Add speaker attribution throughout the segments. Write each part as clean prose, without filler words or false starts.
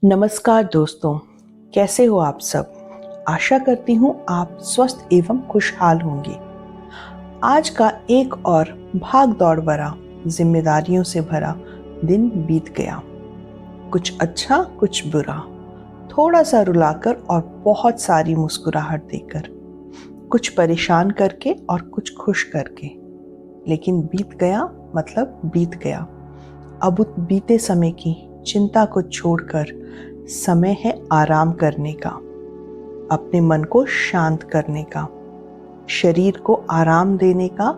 Speaker 1: नमस्कार दोस्तों, कैसे हो आप सब। आशा करती हूँ आप स्वस्थ एवं खुशहाल होंगे। आज का एक और भाग दौड़ भरा, जिम्मेदारियों से भरा दिन बीत गया। कुछ अच्छा, कुछ बुरा, थोड़ा सा रुलाकर और बहुत सारी मुस्कुराहट देकर, कुछ परेशान करके और कुछ खुश करके। लेकिन बीत गया मतलब बीत गया। अब उस बीते समय की चिंता को छोड़कर समय है आराम करने का, अपने मन को शांत करने का, शरीर को आराम देने का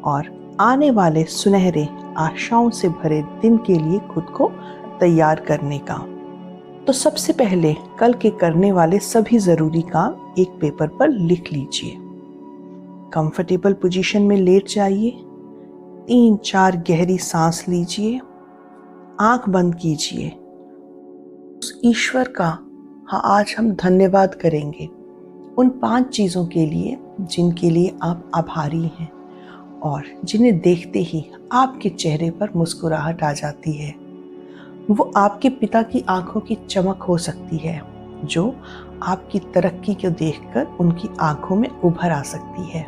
Speaker 1: और आने वाले सुनहरे आशाओं से भरे दिन के लिए खुद को तैयार करने का। तो सबसे पहले कल के करने वाले सभी जरूरी काम एक पेपर पर लिख लीजिए। कंफर्टेबल पोजीशन में लेट जाइए, 3-4 गहरी सांस लीजिए, आंख बंद कीजिए। उस ईश्वर का आज हम धन्यवाद करेंगे उन 5 चीज़ों के लिए जिनके लिए आप आभारी हैं और जिन्हें देखते ही आपके चेहरे पर मुस्कुराहट आ जाती है। वो आपके पिता की आंखों की चमक हो सकती है जो आपकी तरक्की को देखकर उनकी आंखों में उभर आ सकती है।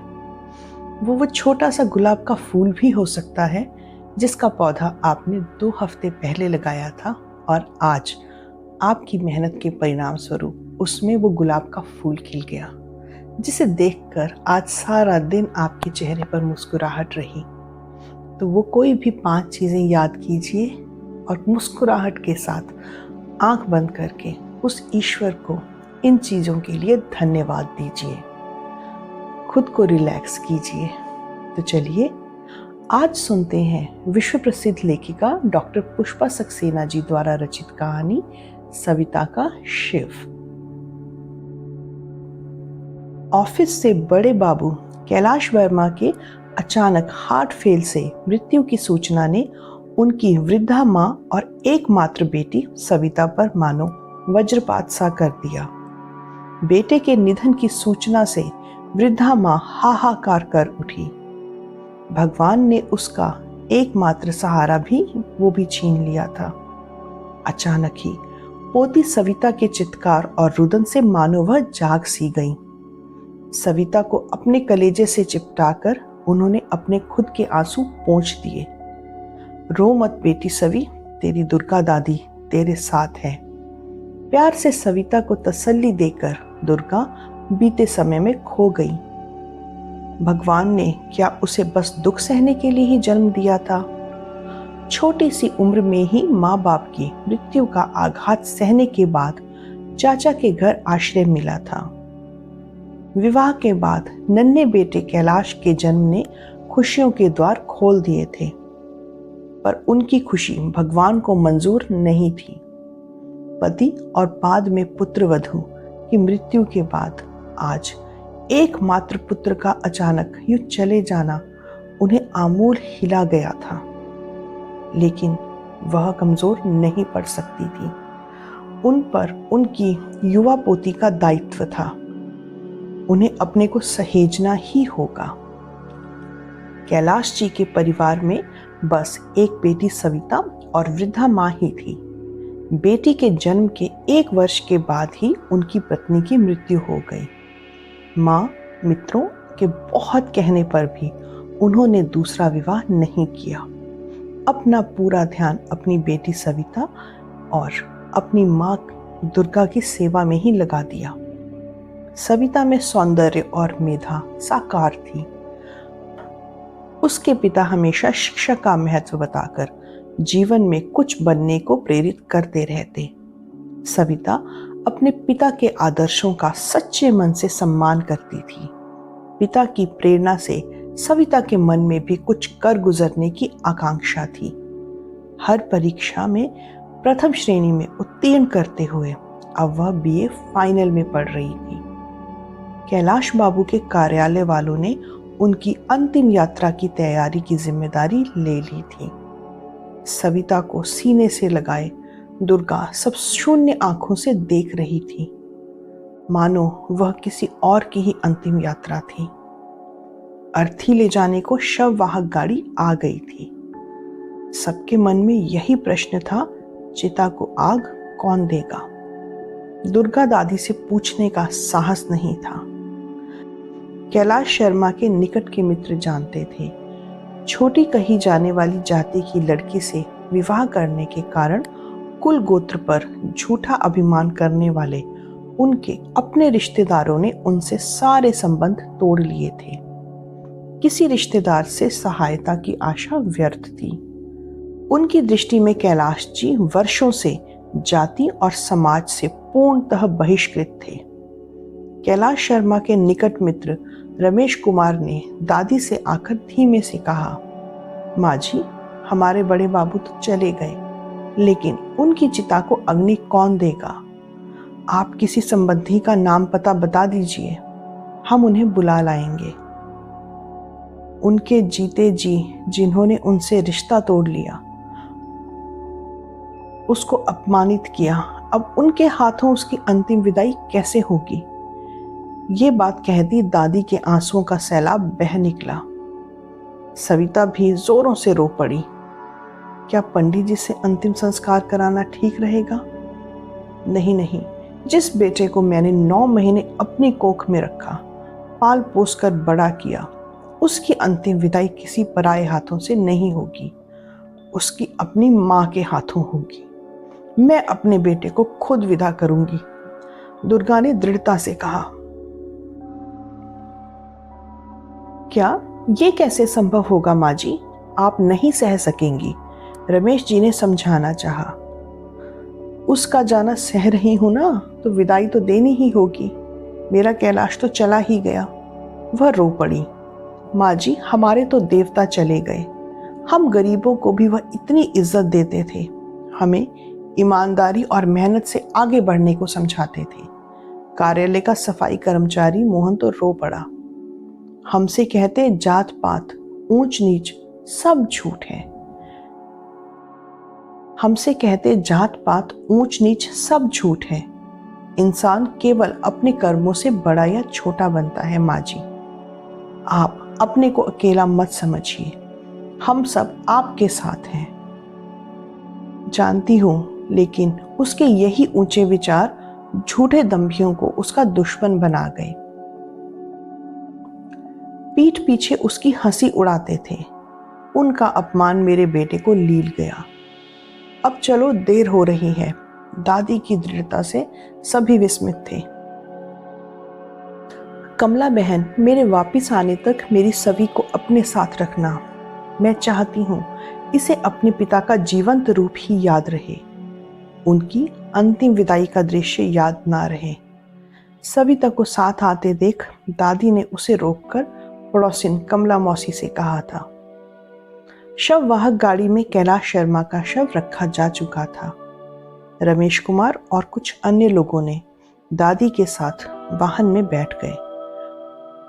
Speaker 1: वो छोटा सा गुलाब का फूल भी हो सकता है जिसका पौधा आपने 2 हफ्ते पहले लगाया था और आज आपकी मेहनत के परिणाम स्वरूप उसमें वो गुलाब का फूल खिल गया, जिसे देखकर आज सारा दिन आपके चेहरे पर मुस्कुराहट रही। तो वो कोई भी 5 चीज़ें याद कीजिए और मुस्कुराहट के साथ आंख बंद करके उस ईश्वर को इन चीज़ों के लिए धन्यवाद दीजिए। खुद को रिलैक्स कीजिए। तो चलिए आज सुनते हैं विश्व प्रसिद्ध लेखिका डॉक्टर पुष्पा सक्सेना जी द्वारा रचित कहानी सविता का शिव। ऑफिस से बड़े बाबू कैलाश वर्मा के अचानक हार्ट फेल से मृत्यु की सूचना ने उनकी वृद्धा मां और एकमात्र बेटी सविता पर मानो वज्रपात सा कर दिया। बेटे के निधन की सूचना से वृद्धा मां हाहाकार कर उठी। भगवान ने उसका एकमात्र सहारा भी वो भी छीन लिया था। अचानक ही पोती सविता के चित्कार और रुदन से मानो वह जाग सी गई। सविता को अपने कलेजे से चिपटाकर उन्होंने अपने खुद के आंसू पोंछ दिए। रो मत बेटी सवी, तेरी दुर्गा दादी तेरे साथ है। प्यार से सविता को तसल्ली देकर दुर्गा बीते समय में खो गई। भगवान ने क्या उसे बस दुख सहने के लिए ही जन्म दिया था? छोटी सी उम्र में ही माँ बाप की मृत्यु का आघात सहने के बाद चाचा के घर आश्रय मिला था। विवाह के बाद नन्हे बेटे कैलाश के जन्म ने खुशियों के द्वार खोल दिए थे, पर उनकी खुशी भगवान को मंजूर नहीं थी। पति और बाद में पुत्र वधू की मृत्यु के बाद आज एकमात्र पुत्र का अचानक यूं चले जाना उन्हें आमूल हिला गया था। लेकिन वह कमजोर नहीं पड़ सकती थी। उन पर उनकी युवा पोती का दायित्व था। उन्हें अपने को सहेजना ही होगा। कैलाश जी के परिवार में बस एक बेटी सविता और वृद्धा माँ ही थी। बेटी के जन्म के 1 वर्ष के बाद ही उनकी पत्नी की मृत्यु हो गई। माँ मित्रों के बहुत कहने पर भी उन्होंने दूसरा विवाह नहीं किया। अपना पूरा ध्यान अपनी बेटी सविता और अपनी माँ दुर्गा की सेवा में ही लगा दिया। सविता में सौंदर्य और मेधा साकार थी। उसके पिता हमेशा शिक्षा का महत्व बताकर जीवन में कुछ बनने को प्रेरित करते रहते। सविता अपने पिता के आदर्शों का सच्चे मन से सम्मान करती थी। पिता की प्रेरणा से सविता के मन में भी कुछ कर गुजरने की आकांक्षा थी। हर परीक्षा में प्रथम श्रेणी में उत्तीर्ण करते हुए अब वह बीए फाइनल में पढ़ रही थी। कैलाश बाबू के कार्यालय वालों ने उनकी अंतिम यात्रा की तैयारी की जिम्मेदारी ले ली थी। सविता को सीने से लगाए दुर्गा सब शून्य आंखों से देख रही थी, मानो वह किसी और की ही अंतिम यात्रा थी। अर्थी ले जाने को शव वाहक गाड़ी आ गई थी। सबके मन में यही प्रश्न था, चिता को आग कौन देगा? दुर्गा दादी से पूछने का साहस नहीं था। कैलाश शर्मा के निकट के मित्र जानते थे, छोटी कही जाने वाली जाति की लड़की से विवाह करने के कारण कुल गोत्र पर झूठा अभिमान करने वाले उनके अपने रिश्तेदारों ने उनसे सारे संबंध तोड़ लिए थे। किसी रिश्तेदार से सहायता की आशा व्यर्थ थी। उनकी दृष्टि में कैलाश जी वर्षों से जाति और समाज से पूर्णतः बहिष्कृत थे। कैलाश शर्मा के निकट मित्र रमेश कुमार ने दादी से आकर धीमे से कहा, माँ जी, हमारे बड़े बाबू तो चले गए, लेकिन उनकी चिता को अग्नि कौन देगा? आप किसी संबंधी का नाम पता बता दीजिए, हम उन्हें बुला लाएंगे। उनके जीते जी जिन्होंने उनसे रिश्ता तोड़ लिया, उसको अपमानित किया, अब उनके हाथों उसकी अंतिम विदाई कैसे होगी? ये बात कहती दादी के आंसुओं का सैलाब बह निकला। सविता भी जोरों से रो पड़ी। क्या पंडित जी से अंतिम संस्कार कराना ठीक रहेगा? नहीं नहीं, जिस बेटे को मैंने 9 महीने अपनी कोख में रखा, पाल पोस कर बड़ा किया, उसकी अंतिम विदाई किसी पराये हाथों से नहीं होगी, उसकी अपनी माँ के हाथों होगी। मैं अपने बेटे को खुद विदा करूंगी, दुर्गा ने दृढ़ता से कहा। क्या ये कैसे संभव होगा माँ जी? आप नहीं सह सकेंगी, रमेश जी ने समझाना चाहा। उसका जाना सह रही हूं ना, तो विदाई तो देनी ही होगी। मेरा कैलाश तो चला ही गया। वह रो पड़ी। माँ जी, हमारे तो देवता चले गए। हम गरीबों को भी वह इतनी इज्जत देते थे, हमें ईमानदारी और मेहनत से आगे बढ़ने को समझाते थे। कार्यालय का सफाई कर्मचारी मोहन तो रो पड़ा। हमसे कहते जात पात, ऊंच नीच सब झूठ है। हमसे कहते जात पात, ऊंच नीच सब झूठ है। इंसान केवल अपने कर्मों से बड़ा या छोटा बनता है। माँ जी, आप अपने को अकेला मत समझिए, हम सब आपके साथ हैं। जानती हूं, लेकिन उसके यही ऊंचे विचार झूठे दंभियों को उसका दुश्मन बना गए। पीठ पीछे उसकी हंसी उड़ाते थे। उनका अपमान मेरे बेटे को लील गया। अब चलो, देर हो रही है। दादी की दृढ़ता से सभी विस्मित थे। कमला बहन, मेरे वापिस आने तक मेरी सभी को अपने साथ रखना। मैं चाहती हूँ इसे अपने पिता का जीवंत रूप ही याद रहे, उनकी अंतिम विदाई का दृश्य याद ना रहे। सविता को साथ आते देख दादी ने उसे रोककर पड़ोसिन कमला मौसी से कहा था। शववाहक गाड़ी में कैलाश शर्मा का शव रखा जा चुका था। रमेश कुमार और कुछ अन्य लोगों ने दादी के साथ वाहन में बैठ गए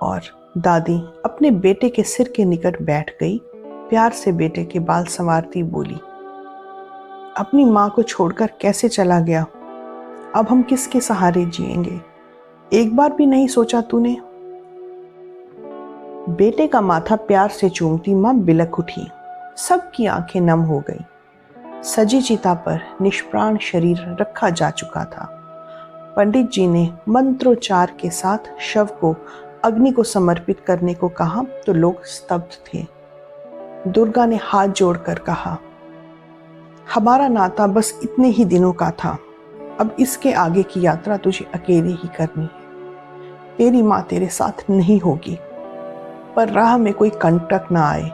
Speaker 1: और दादी अपने बेटे के सिर के निकट बैठ गई। प्यार से बेटे के बाल संवारती बोली, अपनी माँ को छोड़कर कैसे चला गया? अब हम किसके सहारे जिएंगे? एक बार भी नहीं सोचा तूने? बेटे का माथा प्यार से चूमती माँ बिलख उठी। सबकी आंखें नम हो गई। सजी चिता पर निष्प्राण शरीर रखा जा चुका था। पंडित जी ने मंत्रोच्चार के साथ शव को अग्नि को समर्पित करने को कहा तो लोग स्तब्ध थे। दुर्गा ने हाथ जोड़कर कहा, हमारा नाता बस इतने ही दिनों का था, अब इसके आगे की यात्रा तुझे अकेले ही करनी है। तेरी माँ तेरे साथ नहीं होगी, पर राह में कोई कंटक ना आए,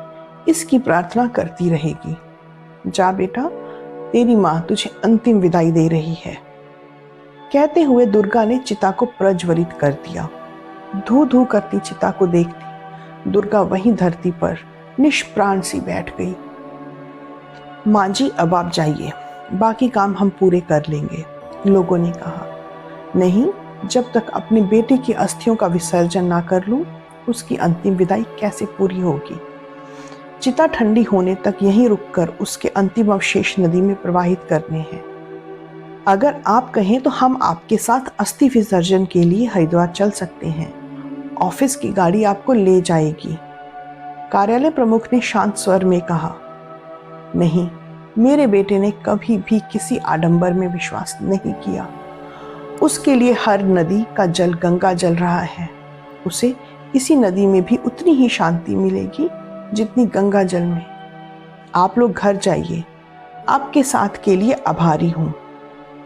Speaker 1: इसकी प्रार्थना करती रहेगी। जा बेटा, तेरी माँ तुझे अंतिम विदाई दे रही है। कहते हुए दुर्गा ने चिता को प्रज्वलित कर दिया। धू धू करती चिता को देखती दुर्गा वहीं धरती पर निष्प्राण सी बैठ गई। माँ जी, अब आप जाइए, बाकी काम हम पूरे कर लेंगे, लोगों ने कहा। नहीं, जब तक अपने बेटे की अस्थियों का विसर्जन ना कर लूं, उसकी अंतिम विदाई कैसे पूरी होगी? चिता ठंडी होने तक यहीं रुककर उसके अंतिम अवशेष नदी में प्रवाहित करने हैं। अगर आप कहें तो हम आपके साथ अस्थि विसर्जन के लिए हरिद्वार चल सकते हैं। ऑफिस की गाड़ी आपको ले जाएगी। कार्यालय प्रमुख ने शांत स्वर में कहा। नहीं, मेरे बेटे ने कभी भी किसी आडंबर में विश्वास नहीं किया। उसके लिए हर नदी का जल गंगा जल रहा है। उसे इसी नदी में भी उतनी ही शांति मिलेगी जितनी गंगा जल में। आप लोग घर जाइए। आपके साथ के लिए आभारी हूं।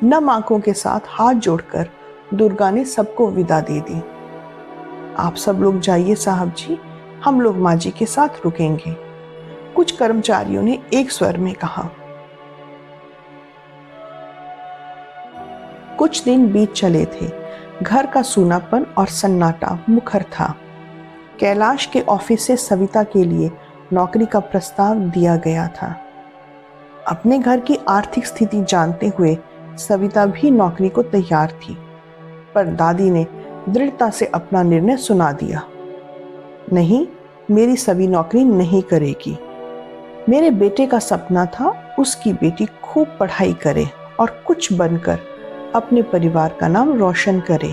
Speaker 1: नम आंखों के साथ हाथ जोड़कर दुर्गा ने सबको विदा दे दी। आप सब लोग जाइए साहब जी, हम लोग माँ जी के साथ रुकेंगे, कुछ कर्मचारियों ने एक स्वर में कहा। कुछ दिन बीत चले थे। घर का सूनापन और सन्नाटा मुखर था। कैलाश के ऑफिस से सविता के लिए नौकरी का प्रस्ताव दिया गया था। अपने घर की आर्थिक स्थिति जानते हुए सविता भी नौकरी को तैयार थी, पर दादी ने दृढ़ता से अपना निर्णय सुना दिया। नहीं, मेरी सभी नौकरी नहीं करेगी। मेरे बेटे का सपना था उसकी बेटी खूब पढ़ाई करे और कुछ बनकर अपने परिवार का नाम रोशन करे।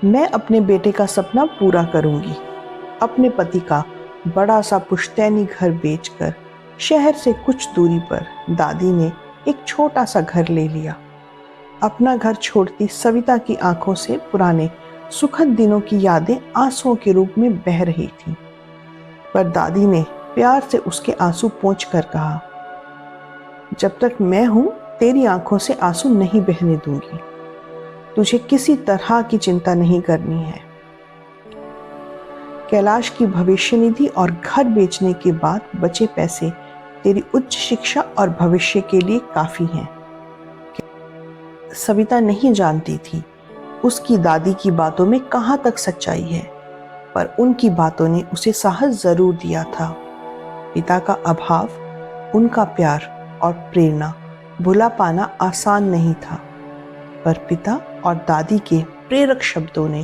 Speaker 1: मैं अपने बेटे का सपना पूरा करूंगी। अपने पति का बड़ा सा पुश्तैनी घर बेचकर शहर से कुछ दूरी पर दादी ने एक छोटा सा घर ले लिया। अपना घर छोड़ती सविता की आंखों से पुराने सुखद दिनों की यादें आंसुओं के रूप में बह रही थीं। पर दादी ने प्यार से उसके आंसू पोंछकर कहा, जब तक मैं हूं तेरी आंखों से आंसू नहीं बहने दूंगी। तुझे किसी तरह की चिंता नहीं करनी है। कैलाश की भविष्य निधि और घर बेचने के बाद बचे पैसे तेरी उच्च शिक्षा और भविष्य के लिए काफी हैं। सविता नहीं जानती थी उसकी दादी की बातों में कहां तक सच्चाई है, पर उनकी बातों ने उसे साहस जरूर दिया था। पिता का अभाव, उनका प्यार और प्रेरणा भुला पाना आसान नहीं था, पर पिता और दादी के प्रेरक शब्दों ने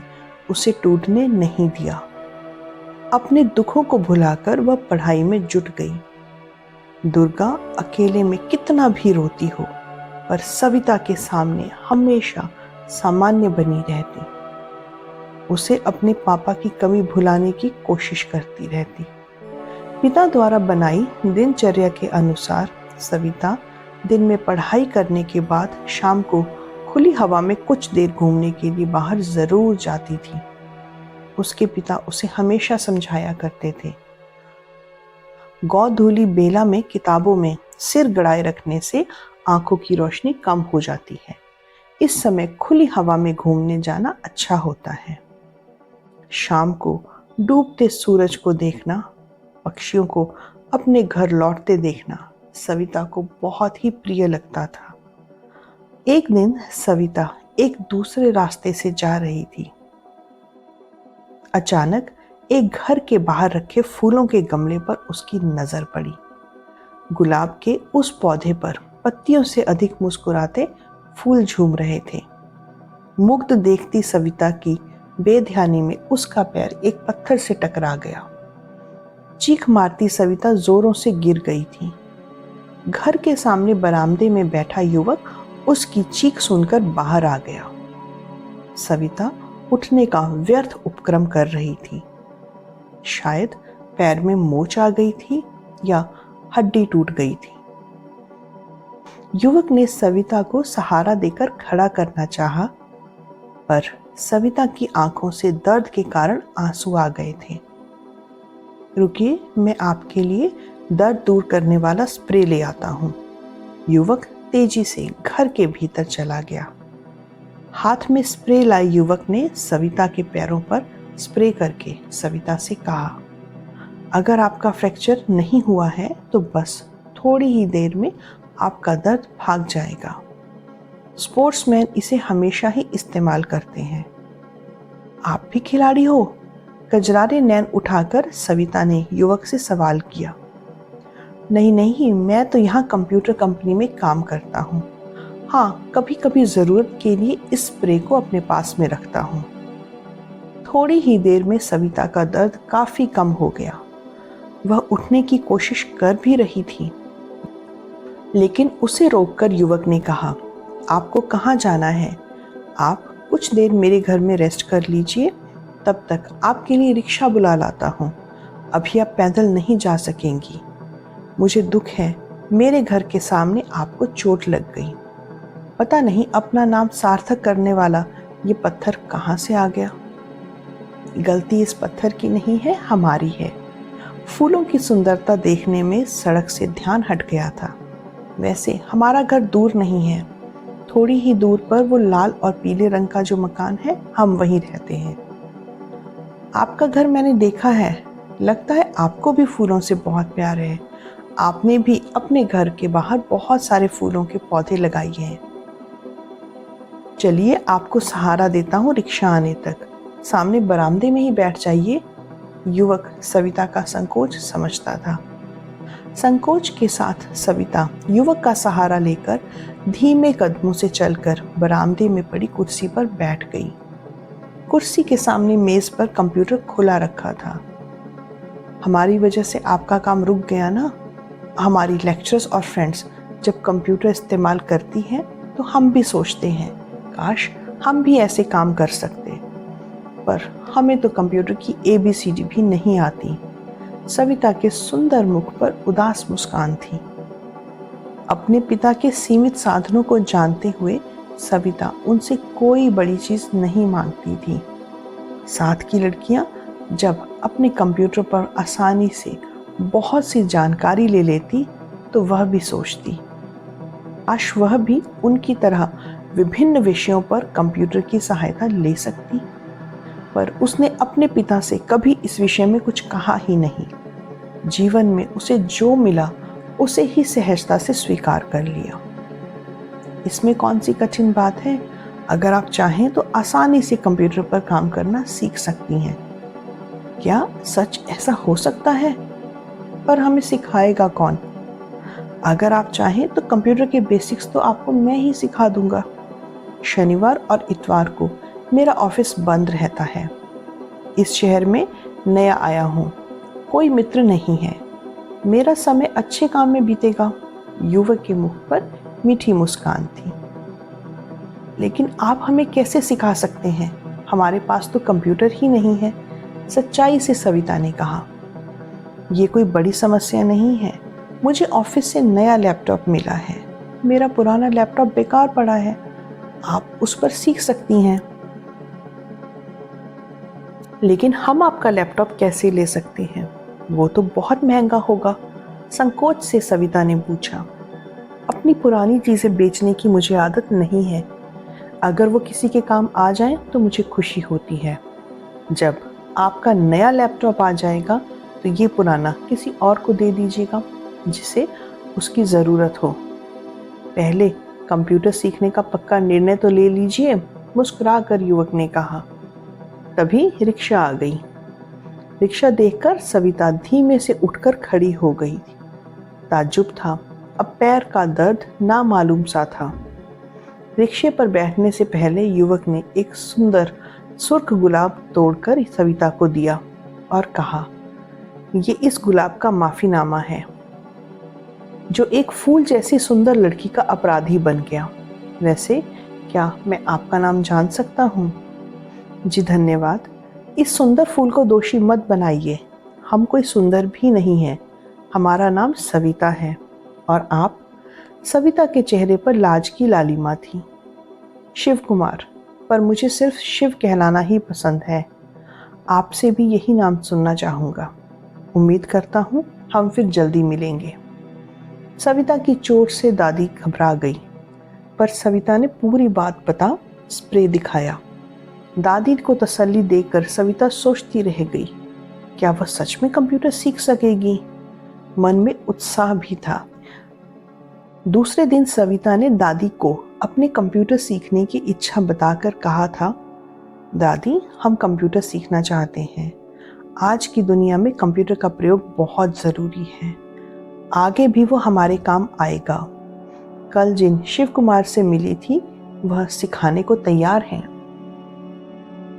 Speaker 1: उसे टूटने नहीं दिया। अपने दुखों को भुलाकर वह पढ़ाई में जुट गई। दुर्गा अकेले में कितना भी रोती हो, पर सविता के सामने हमेशा सामान्य बनी रहती। उसे अपने पापा की कमी भुलाने की कोशिश करती रहती। पिता द्वारा बनाई दिनचर्या के अनुसार सविता दिन में पढ़ाई करने के बाद शाम को खुली हवा में कुछ देर घूमने के लिए बाहर जरूर जाती थी। उसके पिता उसे हमेशा समझाया करते थे, गोधूली बेला में किताबों में सिर गड़ाए रखने से आंखों की रोशनी कम हो जाती है। इस समय खुली हवा में घूमने जाना अच्छा होता है। शाम को डूबते सूरज को देखना, पक्षियों को अपने घर लौटते देखना सविता को बहुत ही प्रिय लगता था। एक दिन सविता एक दूसरे रास्ते से जा रही थी। अचानक एक घर के बाहर रखे फूलों के गमले पर उसकी नजर पड़ी। गुलाब के उस पौधे पर पत्तियों से अधिक मुस्कुराते फूल झूम रहे थे। मुग्ध देखती सविता की बेध्यानी में उसका पैर एक पत्थर से टकरा गया। चीख मारती सविता जोरों से गिर गई थी। घर के सामने बरामदे में बैठा युवक उसकी चीख सुनकर बाहर आ गया। सविता उठने का व्यर्थ उपक्रम कर रही थी। शायद पैर में मोच आ गई थी या हड्डी टूट गई थी। युवक ने सविता को सहारा देकर खड़ा करना चाहा, पर सविता की आंखों से दर्द के कारण आंसू आ गए थे। रुकिए, मैं आपके लिए दर्द दूर करने वाला स्प्रे ले आता हूं। युवक तेजी से घर के भीतर चला गया। हाथ में स्प्रे लाए युवक ने सविता के पैरों पर स्प्रे करके सविता से कहा, अगर आपका फ्रैक्चर नहीं हुआ है तो बस थोड़ी ही देर में आपका दर्द भाग जाएगा। स्पोर्ट्समैन इसे हमेशा ही इस्तेमाल करते हैं। आप भी खिलाड़ी हो? कजरारे नैन उठाकर सविता ने युवक से सवाल किया। नहीं नहीं, मैं तो यहाँ कंप्यूटर कंपनी में काम करता हूँ। हाँ, कभी कभी ज़रूरत के लिए इस स्प्रे को अपने पास में रखता हूँ। थोड़ी ही देर में सविता का दर्द काफ़ी कम हो गया। वह उठने की कोशिश कर भी रही थी, लेकिन उसे रोककर युवक ने कहा, आपको कहाँ जाना है? आप कुछ देर मेरे घर में रेस्ट कर लीजिए, तब तक आपके लिए रिक्शा बुला लाता हूँ। अभी आप पैदल नहीं जा सकेंगी। मुझे दुख है, मेरे घर के सामने आपको चोट लग गई। पता नहीं अपना नाम सार्थक करने वाला ये पत्थर कहाँ से आ गया। गलती इस पत्थर की नहीं है, हमारी है। फूलों की सुंदरता देखने में सड़क से ध्यान हट गया था। वैसे हमारा घर दूर नहीं है, थोड़ी ही दूर पर वो लाल और पीले रंग का जो मकान है, हम वहीं रहते हैं। आपका घर मैंने देखा है, लगता है आपको भी फूलों से बहुत प्यार है। आपने भी अपने घर के बाहर बहुत सारे फूलों के पौधे लगाए हैं। चलिए आपको सहारा देता हूँ रिक्शा आने तक, सामने बरामदे में ही बैठ जाइए। युवक सविता का संकोच समझता था। संकोच के साथ सविता युवक का सहारा लेकर धीमे कदमों से चलकर बरामदे में पड़ी कुर्सी पर बैठ गई। कुर्सी के सामने मेज पर कंप्यूटर खुला रखा था। हमारी वजह से आपका काम रुक गया ना। हमारी लेक्चरर्स और फ्रेंड्स जब कंप्यूटर इस्तेमाल करती हैं तो हम भी सोचते हैं काश हम भी ऐसे काम कर सकते, पर हमें तो कंप्यूटर की ABCD भी नहीं आती। सविता के सुंदर मुख पर उदास मुस्कान थी। अपने पिता के सीमित साधनों को जानते हुए सविता उनसे कोई बड़ी चीज नहीं मांगती थी। साथ की लड़कियां जब अपने कंप्यूटर पर आसानी से बहुत सी जानकारी ले लेती तो वह भी सोचती काश वह भी उनकी तरह विभिन्न विषयों पर कंप्यूटर की सहायता ले सकती। पर उसने अपने पिता से कभी इस विषय में कुछ कहा ही नहीं। जीवन में उसे जो मिला उसे ही सहजता से स्वीकार कर लिया। इसमें कौन सी कठिन बात है? अगर आप चाहें तो आसानी से कंप्यूटर पर काम करना सीख सकती हैं। क्या सच ऐसा हो सकता है? पर हमें सिखाएगा कौन? अगर आप चाहें तो कंप्यूटर के बेसिक्स तो आपको मैं ही सिखा दूंगा। शनिवार और इतवार को मेरा ऑफिस बंद रहता है। इस शहर में नया आया हूँ, कोई मित्र नहीं है। मेरा समय अच्छे काम में बीतेगा। युवक के मुख पर मीठी मुस्कान थी। लेकिन आप हमें कैसे सिखा सकते हैं? हमारे पास तो कंप्यूटर ही नहीं है, सच्चाई से सविता ने कहा। ये कोई बड़ी समस्या नहीं है। मुझे ऑफिस से नया लैपटॉप मिला है। मेरा पुराना लैपटॉप बेकार पड़ा है, आप उस पर सीख सकती हैं। लेकिन हम आपका लैपटॉप कैसे ले सकते हैं? वो तो बहुत महंगा होगा, संकोच से सविता ने पूछा। अपनी पुरानी चीजें बेचने की मुझे आदत नहीं है। अगर वो किसी के काम आ जाए तो मुझे खुशी होती है। जब आपका नया लैपटॉप आ जाएगा तो ये पुराना किसी और को दे दीजिएगा जिसे उसकी ज़रूरत हो। पहले कंप्यूटर सीखने का पक्का निर्णय तो ले लीजिए, मुस्कुराकर युवक ने कहा। तभी रिक्शा आ गई। रिक्शा देखकर सविता धीमे से उठकर खड़ी हो गई। ताज्जुब था, अब पैर का दर्द नामालूम सा था। रिक्शे पर बैठने से पहले युवक ने एक सुंदर सुर्ख गुलाब तोड़कर सविता को दिया और कहा, ये इस गुलाब का माफीनामा है जो एक फूल जैसी सुंदर लड़की का अपराधी बन गया। वैसे क्या मैं आपका नाम जान सकता हूँ? जी धन्यवाद। इस सुंदर फूल को दोषी मत बनाइए। हम कोई सुंदर भी नहीं हैं। हमारा नाम सविता है। और आप? सविता के चेहरे पर लाज की लालिमा थी। शिव कुमार, पर मुझे सिर्फ शिव कहलाना ही पसंद है। आपसे भी यही नाम सुनना चाहूँगा। उम्मीद करता हूँ हम फिर जल्दी मिलेंगे। सविता की चोट से दादी घबरा गई, पर सविता ने पूरी बात बता स्प्रे दिखाया। दादी को तसल्ली देकर सविता सोचती रह गई, क्या वह सच में कंप्यूटर सीख सकेगी? मन में उत्साह भी था। दूसरे दिन सविता ने दादी को अपने कंप्यूटर सीखने की इच्छा बताकर कहा था, दादी हम कंप्यूटर सीखना चाहते हैं। आज की दुनिया में कंप्यूटर का प्रयोग बहुत ज़रूरी है। आगे भी वो हमारे काम आएगा। कल जिन शिव कुमार से मिली थी वह सिखाने को तैयार हैं।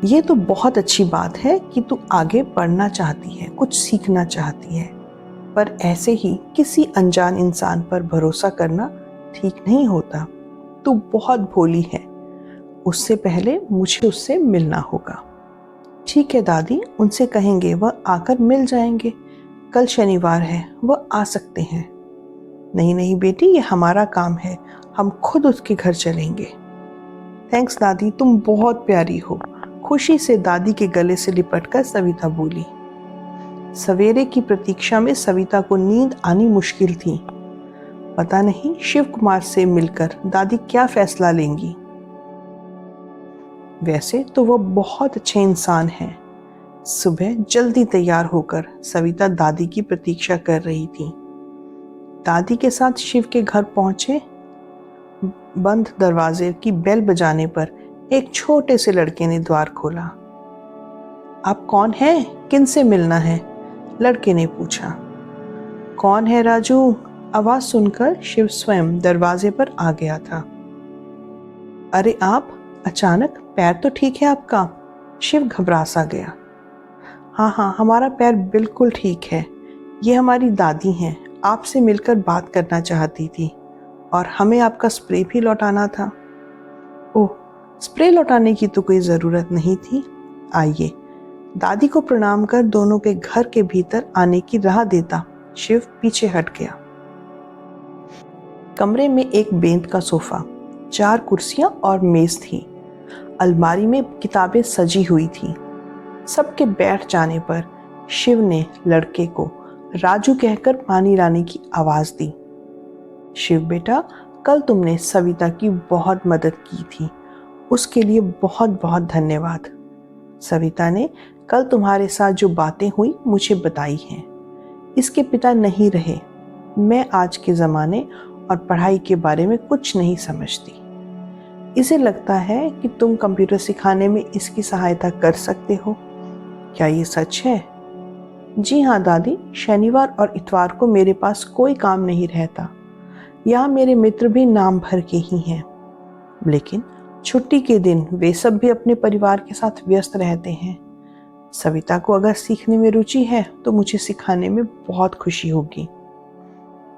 Speaker 1: ये तो बहुत अच्छी बात है कि तू आगे पढ़ना चाहती है, कुछ सीखना चाहती है, पर ऐसे ही किसी अनजान इंसान पर भरोसा करना ठीक नहीं होता। तू बहुत भोली है। उससे पहले मुझे उससे मिलना होगा। ठीक है दादी, उनसे कहेंगे, वह आकर मिल जाएंगे। कल शनिवार है, वह आ सकते हैं। नहीं नहीं बेटी, ये हमारा काम है, हम खुद उसके घर चलेंगे। थैंक्स दादी, तुम बहुत प्यारी हो। खुशी से दादी के गले से लिपटकर सविता बोली। सवेरे की प्रतीक्षा में सविता को नींद आनी मुश्किल थी। पता नहीं शिव कुमार से मिलकर दादी क्या फैसला लेंगी। वैसे तो वो बहुत अच्छे इंसान हैं। सुबह जल्दी तैयार होकर सविता दादी की प्रतीक्षा कर रही थी। दादी के साथ शिव के घर पहुंचे। बंद दरवाजे की बेल बजाने पर एक छोटे से लड़के ने द्वार खोला। आप कौन हैं? किन से मिलना है? लड़के ने पूछा। कौन है राजू? आवाज सुनकर शिव स्वयं दरवाजे पर आ गया था। अरे आप, अचानक, पैर तो ठीक है आपका? शिव घबरा सा गया। हाँ, हमारा पैर बिल्कुल ठीक है। ये हमारी दादी हैं, आपसे मिलकर बात करना चाहती थी और हमें आपका स्प्रे भी लौटाना था। ओह, स्प्रे लौटाने की तो कोई ज़रूरत नहीं थी। आइए। दादी को प्रणाम कर दोनों के घर के भीतर आने की राह देता शिव पीछे हट गया। कमरे में एक बेंत का सोफा, 4 कुर्सियां और मेज थी। अलमारी में किताबें सजी हुई थी। सबके बैठ जाने पर शिव ने लड़के को राजू कहकर पानी लाने की आवाज दी। शिव बेटा, कल तुमने सविता की बहुत मदद की थी, उसके लिए बहुत बहुत धन्यवाद। सविता ने कल तुम्हारे साथ जो बातें हुई मुझे बताई हैं। इसके पिता नहीं रहे, मैं आज के ज़माने और पढ़ाई के बारे में कुछ नहीं समझती। इसे लगता है कि तुम कंप्यूटर सिखाने में इसकी सहायता कर सकते हो। क्या ये सच है? जी हाँ दादी, शनिवार और इतवार को मेरे पास कोई काम नहीं रहता। यहाँ मेरे मित्र भी नाम भर के ही हैं, लेकिन छुट्टी के दिन वे सब भी अपने परिवार के साथ व्यस्त रहते हैं। सविता को अगर सीखने में रुचि है तो मुझे सिखाने में बहुत खुशी होगी।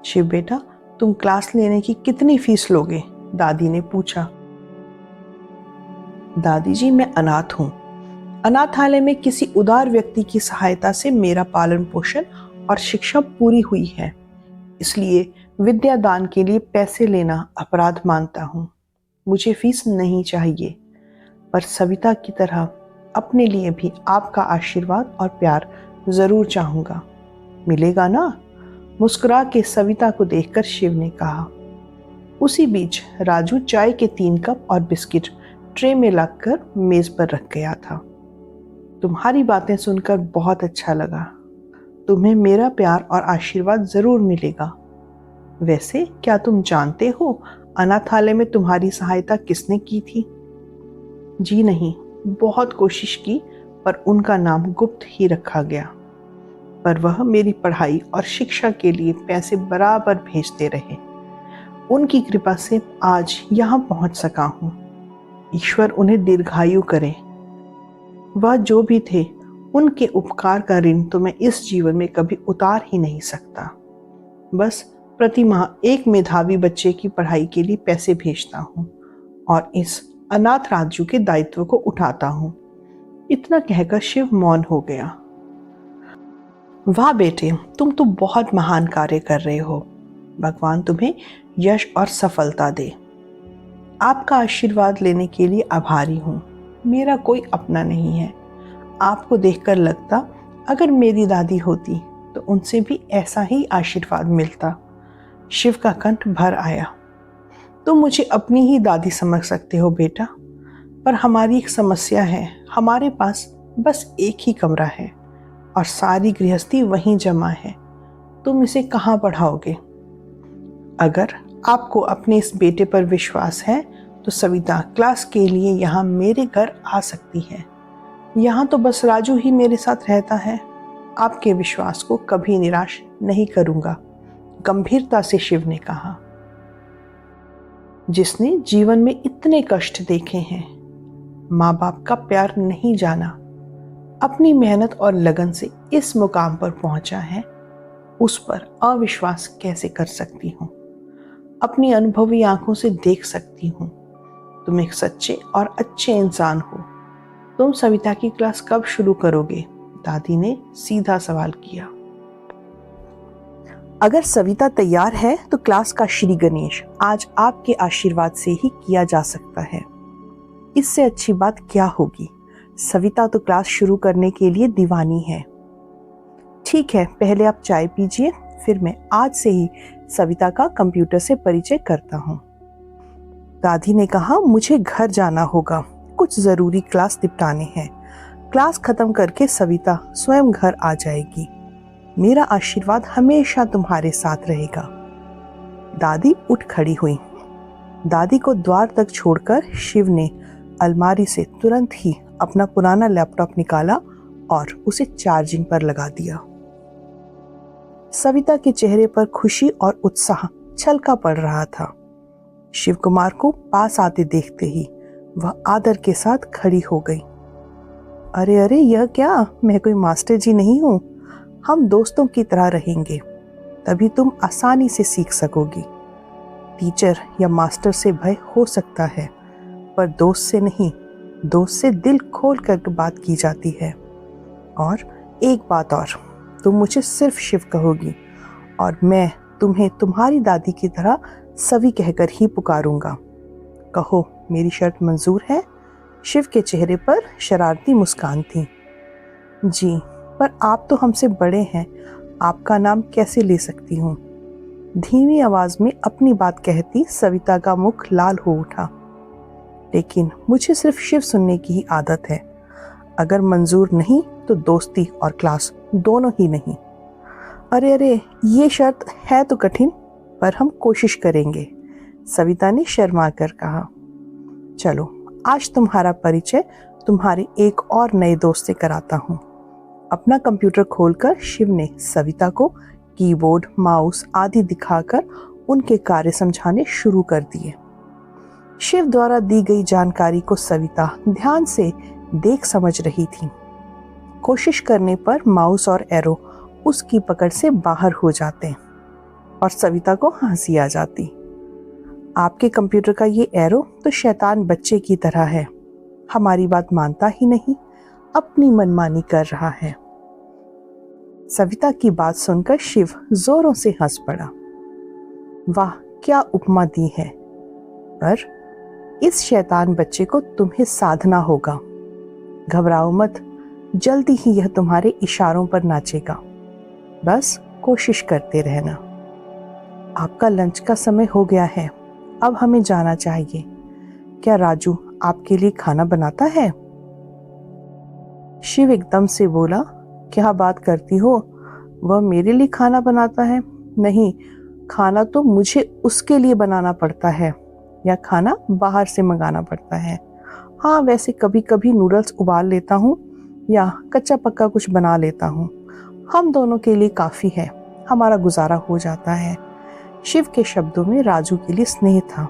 Speaker 1: शिव बेटा, तुम क्लास लेने की कितनी फीस लोगे? दादी ने पूछा। दादी जी, मैं अनाथ हूँ। अनाथालय में किसी उदार व्यक्ति की सहायता से मेरा पालन पोषण और शिक्षा पूरी हुई है, इसलिए विद्या दान के लिए पैसे लेना अपराध मानता हूँ। मुझे फीस नहीं चाहिए, पर सविता की तरह अपने लिए भी आपका आशीर्वाद और प्यार जरूर चाहूँगा। मिलेगा ना? मुस्कुरा के सविता को देखकर शिव ने कहा। उसी बीच राजू चाय के 3 कप और बिस्किट ट्रे में रखकर मेज पर रख गया था। तुम्हारी बातें सुनकर बहुत अच्छा लगा। तुम्हें मेरा प्यार और आशीर्वाद जरूर मिलेगा। वैसे क्या तुम जानते हो अनाथालय में तुम्हारी सहायता किसने की थी? जी नहीं, बहुत कोशिश की पर उनका नाम गुप्त ही रखा गया। पर वह मेरी पढ़ाई और शिक्षा के लिए पैसे बराबर भेजते रहे। उनकी कृपा से आज यहाँ पहुँच सका हूँ। ईश्वर उन्हें दीर्घायु करे। वह जो भी थे, उनके उपकार का ऋण तो मैं इस जीवन में कभी उतार ही नहीं सकता। बस प्रति माह एक मेधावी बच्चे की पढ़ाई के लिए पैसे भेजता हूँ और इस अनाथ राजू के दायित्व को उठाता हूँ। इतना कहकर शिव मौन हो गया। वाह बेटे, तुम तो बहुत महान कार्य कर रहे हो। भगवान तुम्हें यश और सफलता दे। आपका आशीर्वाद लेने के लिए आभारी हूँ। मेरा कोई अपना नहीं है। आपको देखकर लगता अगर मेरी दादी होती तो उनसे भी ऐसा ही आशीर्वाद मिलता। शिव का कंठ भर आया। तुम मुझे अपनी ही दादी समझ सकते हो बेटा, पर हमारी एक समस्या है। हमारे पास बस एक ही कमरा है और सारी गृहस्थी वहीं जमा है। तुम इसे कहाँ पढ़ाओगे? अगर आपको अपने इस बेटे पर विश्वास है तो सविता क्लास के लिए यहाँ मेरे घर आ सकती है। यहाँ तो बस राजू ही मेरे साथ रहता है। आपके विश्वास को कभी निराश नहीं करूँगा, गंभीरता से शिव ने कहा। जिसने जीवन में इतने कष्ट देखे हैं, माँ बाप का प्यार नहीं जाना, अपनी मेहनत और लगन से इस मुकाम पर पहुंचा है, उस पर अविश्वास कैसे कर सकती हूँ? अपनी अनुभवी आंखों से देख सकती हूँ। तुम एक सच्चे और अच्छे इंसान हो। तुम सविता की क्लास कब शुरू करोगे? दादी ने सीधा सवाल किया। अगर सविता तैयार है तो क्लास का श्री गणेश आज आपके आशीर्वाद से ही किया जा सकता है। इससे अच्छी बात क्या होगी। सविता तो क्लास शुरू करने के लिए दीवानी है। ठीक है, पहले आप चाय पीजिए, फिर मैं आज से ही सविता का कंप्यूटर से परिचय करता हूँ। दादी ने कहा मुझे घर जाना होगा, कुछ जरूरी क्लास निपटाने हैं। क्लास खत्म करके सविता स्वयं घर आ जाएगी। मेरा आशीर्वाद हमेशा तुम्हारे साथ रहेगा। दादी उठ खड़ी हुई। दादी को द्वार तक छोड़कर शिव ने अलमारी से तुरंत ही अपना पुराना लैपटॉप निकाला और उसे चार्जिंग पर लगा दिया। सविता के चेहरे पर खुशी और उत्साह छलका पड़ रहा था। शिव कुमार को पास आते देखते ही वह आदर के साथ खड़ी हो गई। अरे अरे, यह क्या, मैं कोई मास्टर जी नहीं हूँ। हम दोस्तों की तरह रहेंगे, तभी तुम आसानी से सीख सकोगी। टीचर या मास्टर से भय हो सकता है, पर दोस्त से नहीं। दोस्त से दिल खोल कर बात की जाती है। और एक बात और, तुम मुझे सिर्फ शिव कहोगी और मैं तुम्हें तुम्हारी दादी की तरह सभी कहकर ही पुकारूंगा। कहो, मेरी शर्त मंजूर है? शिव के चेहरे पर शरारती मुस्कान थी। जी, पर आप तो हमसे बड़े हैं, आपका नाम कैसे ले सकती हूँ? धीमी आवाज में अपनी बात कहती सविता का मुख लाल हो उठा। लेकिन मुझे सिर्फ शिव सुनने की ही आदत है। अगर मंजूर नहीं तो दोस्ती और क्लास दोनों ही नहीं। अरे अरे, ये शर्त है तो कठिन, पर हम कोशिश करेंगे, सविता ने शर्मा कर कहा। चलो, आज तुम्हारा परिचय तुम्हारे एक और नए दोस्त से कराता हूँ। अपना कंप्यूटर खोलकर शिव ने सविता को कीबोर्ड, माउस आदि दिखाकर उनके कार्य समझाने शुरू कर दिए। शिव द्वारा दी गई जानकारी को सविता ध्यान से देख समझ रही थी। कोशिश करने पर माउस और एरो उसकी पकड़ से बाहर हो जाते और सविता को हंसी आ जाती। आपके कंप्यूटर का ये एरो तो शैतान बच्चे की तरह है, हमारी बात मानता ही नहीं, अपनी मनमानी कर रहा है। सविता की बात सुनकर शिव जोरों से हंस पड़ा। वाह, क्या उपमा दी है। पर इस शैतान बच्चे को तुम्हें साधना होगा। घबराओ मत, जल्दी ही यह तुम्हारे इशारों पर नाचेगा। बस कोशिश करते रहना। आपका लंच का समय हो गया है, अब हमें जाना चाहिए। क्या राजू आपके लिए खाना बनाता है? शिव एकदम से बोला, क्या बात करती हो? वह मेरे लिए खाना बनाता है? नहीं, खाना तो मुझे उसके लिए बनाना पड़ता है, या खाना बाहर से मंगाना पड़ता है। हाँ, वैसे कभी कभी नूडल्स उबाल लेता हूँ या कच्चा पक्का कुछ बना लेता हूँ। हम दोनों के लिए काफ़ी है, हमारा गुजारा हो जाता है। शिव के शब्दों में राजू के लिए स्नेह था।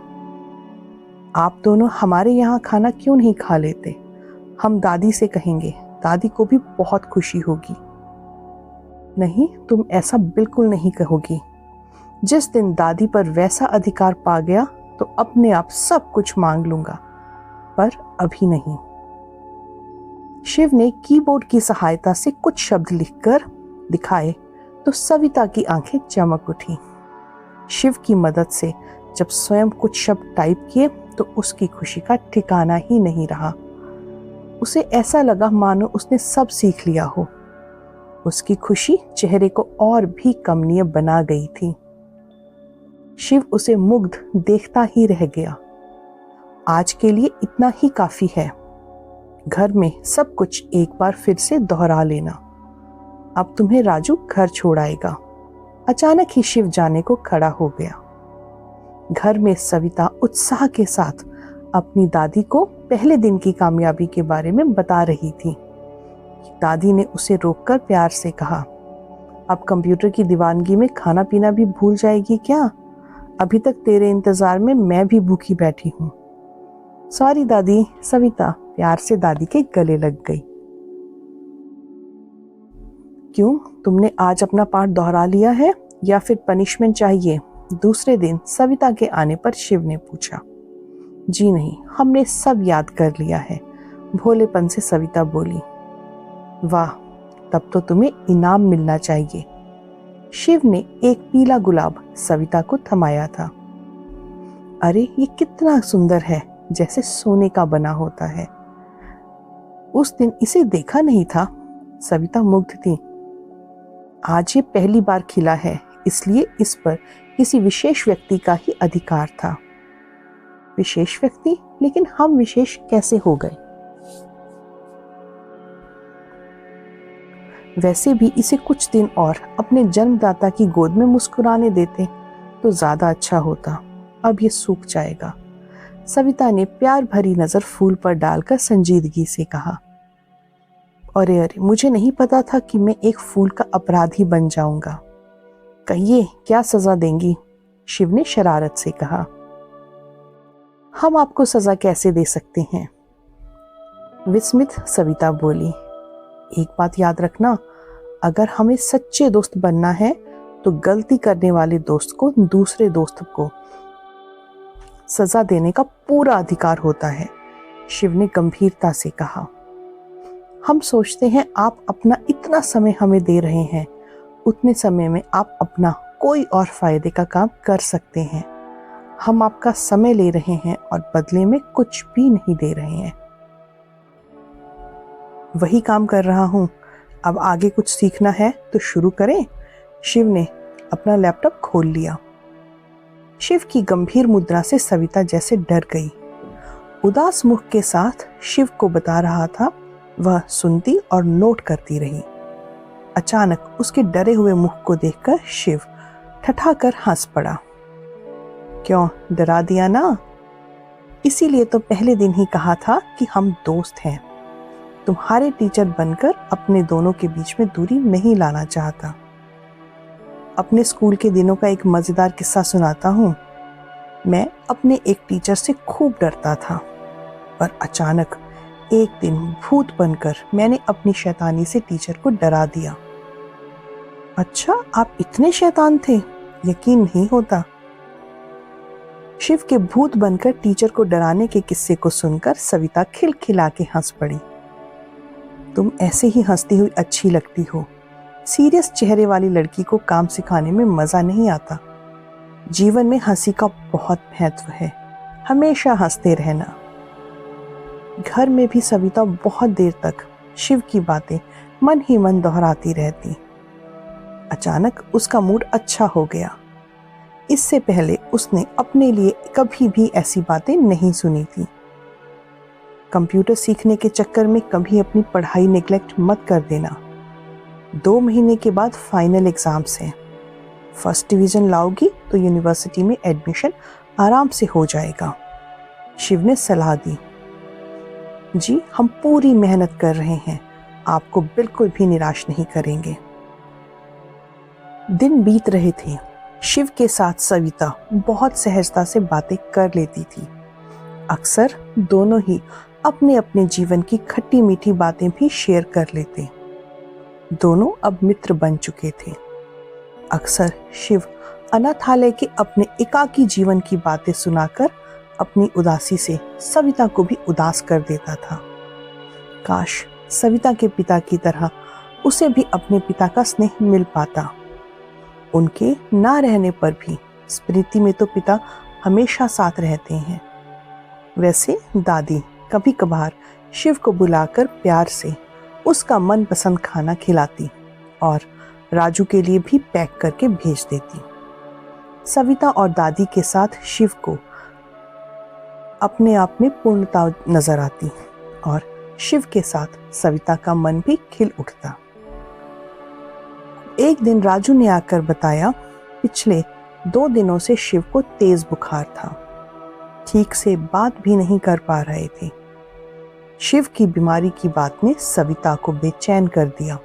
Speaker 1: आप दोनों हमारे यहाँ खाना क्यों नहीं खा लेते? हम दादी से कहेंगे, दादी को भी बहुत खुशी होगी। नहीं, तुम ऐसा बिल्कुल नहीं कहोगी। जिस दिन दादी पर वैसा अधिकार पा गया तो अपने आप सब कुछ मांग लूंगा, पर अभी नहीं। शिव ने कीबोर्ड की सहायता से कुछ शब्द लिखकर दिखाए तो सविता की आंखें चमक उठी। शिव की मदद से जब स्वयं कुछ शब्द टाइप किए तो उसकी खुशी का ठिकाना ही नहीं रहा। उसे ऐसा लगा मानो उसने सब सीख लिया हो। उसकी खुशी चेहरे को और भी कमनीय बना गई थी। शिव उसे मुग्ध देखता ही रह गया। आज के लिए इतना ही काफी है। घर में सब कुछ एक बार फिर से दोहरा लेना। अब तुम्हें राजू घर छोड़ आएगा। अचानक ही शिव जाने को खड़ा हो गया। घर में सविता उत्साह के साथ अपनी दादी को पहले दिन की कामयाबी के बारे में बता रही थी। दादी ने उसे रोककर प्यार से कहा, अब कंप्यूटर की दीवानगी में खाना पीना भी भूल जाएगी क्या? अभी तक तेरे इंतजार में मैं भी भूखी बैठी हूँ। सॉरी दादी, सविता प्यार से दादी के गले लग गई। क्यों, तुमने आज अपना पाठ दोहरा लिया है या फिर पनिशमेंट चाहिए? दूसरे दिन सविता के आने पर शिव ने पूछा। जी नहीं, हमने सब याद कर लिया है, भोलेपन से सविता बोली। वाह, तब तो तुम्हें इनाम मिलना चाहिए। शिव ने एक पीला गुलाब सविता को थमाया था। अरे ये कितना सुंदर है, जैसे सोने का बना होता है। उस दिन इसे देखा नहीं था। सविता मुग्ध थी। आज ये पहली बार खिला है, इसलिए इस पर किसी विशेष व्यक्ति का ही अधिकार था। विशेष व्यक्ति? लेकिन हम विशेष कैसे हो गए? वैसे भी इसे कुछ दिन और अपने जन्मदाता की गोद में मुस्कुराने देते तो ज्यादा अच्छा होता। अब ये सूख जाएगा। सविता ने प्यार भरी नजर फूल पर डालकर संजीदगी से कहा। अरे अरे, मुझे नहीं पता था कि मैं एक फूल का अपराधी बन जाऊंगा। कहिए क्या सजा देंगी? शिव ने शरारत से कहा। हम आपको सजा कैसे दे सकते हैं? विस्मित सविता बोली। एक बात याद रखना, अगर हमें सच्चे दोस्त बनना है तो गलती करने वाले दोस्त को दूसरे दोस्त को सजा देने का पूरा अधिकार होता है, शिव ने गंभीरता से कहा। हम सोचते हैं आप अपना इतना समय हमें दे रहे हैं, उतने समय में आप अपना कोई और फायदे का काम कर सकते हैं। हम आपका समय ले रहे हैं और बदले में कुछ भी नहीं दे रहे हैं। वही काम कर रहा हूं। अब आगे कुछ सीखना है तो शुरू करें। शिव ने अपना लैपटॉप खोल लिया। शिव की गंभीर मुद्रा से सविता जैसे डर गई। उदास मुख के साथ शिव को बता रहा था, वह सुनती और नोट करती रही। अचानक उसके डरे हुए मुख को देखकर शिव ठठाकर हंस पड़ा। क्यों, डरा दिया ना? इसीलिए तो पहले दिन ही कहा था कि हम दोस्त हैं। तुम्हारे टीचर बनकर अपने दोनों के बीच में दूरी नहीं लाना चाहता। अपने स्कूल के दिनों का एक मजेदार किस्सा सुनाता हूँ। मैं अपने एक टीचर से खूब डरता था, पर अचानक एक दिन भूत बनकर मैंने अपनी शैतानी से टीचर को डरा दिया। अच्छा, आप इतने शैतान थे? यकीन नहीं होता। शिव के भूत बनकर टीचर को डराने के किस्से को सुनकर सविता खिलखिला के हंस पड़ी। तुम ऐसे ही हंसती हुई अच्छी लगती हो। सीरियस चेहरे वाली लड़की को काम सिखाने में मजा नहीं आता। जीवन में हंसी का बहुत महत्व है, हमेशा हंसते रहना। घर में भी सविता बहुत देर तक शिव की बातें मन ही मन दोहराती रहती। अचानक उसका मूड अच्छा हो गया। इससे पहले उसने अपने लिए कभी भी ऐसी बातें नहीं सुनी थी। कंप्यूटर सीखने के चक्कर में कभी अपनी पढ़ाई नेग्लेक्ट मत कर देना। 2 महीने के बाद फाइनल एग्जाम्स हैं। फर्स्ट डिवीजन लाओगी तो यूनिवर्सिटी में एडमिशन आराम से हो जाएगा, शिव ने सलाह दी। जी, हम पूरी मेहनत कर रहे हैं, आपको बिल्कुल भी निराश नहीं करेंगे। दिन बीत रहे थे। शिव के साथ सविता बहुत सहजता से बातें कर लेती थी। अक्सर दोनों ही अपने अपने जीवन की खट्टी मीठी बातें भी शेयर कर लेते। दोनों अब मित्र बन चुके थे। अक्सर शिव अनाथालय के अपने एकाकी जीवन की बातें सुनाकर अपनी उदासी से सविता को भी उदास कर देता था। काश सविता के पिता की तरह उसे भी अपने पिता का स्नेह मिल पाता। उनके ना रहने पर भी स्मृति में तो पिता हमेशा साथ रहते हैं। वैसे दादी कभी कभार शिव को बुलाकर प्यार से उसका मनपसंद खाना खिलाती और राजू के लिए भी पैक करके भेज देती। सविता और दादी के साथ शिव को अपने आप में पूर्णता नजर आती और शिव के साथ सविता का मन भी खिल उठता। एक दिन राजू ने आकर बताया, पिछले 2 दिनों से शिव को तेज बुखार था। ठीक से बात भी नहीं कर पा रहे थे। शिव की बीमारी की बात ने सविता को बेचैन कर दिया।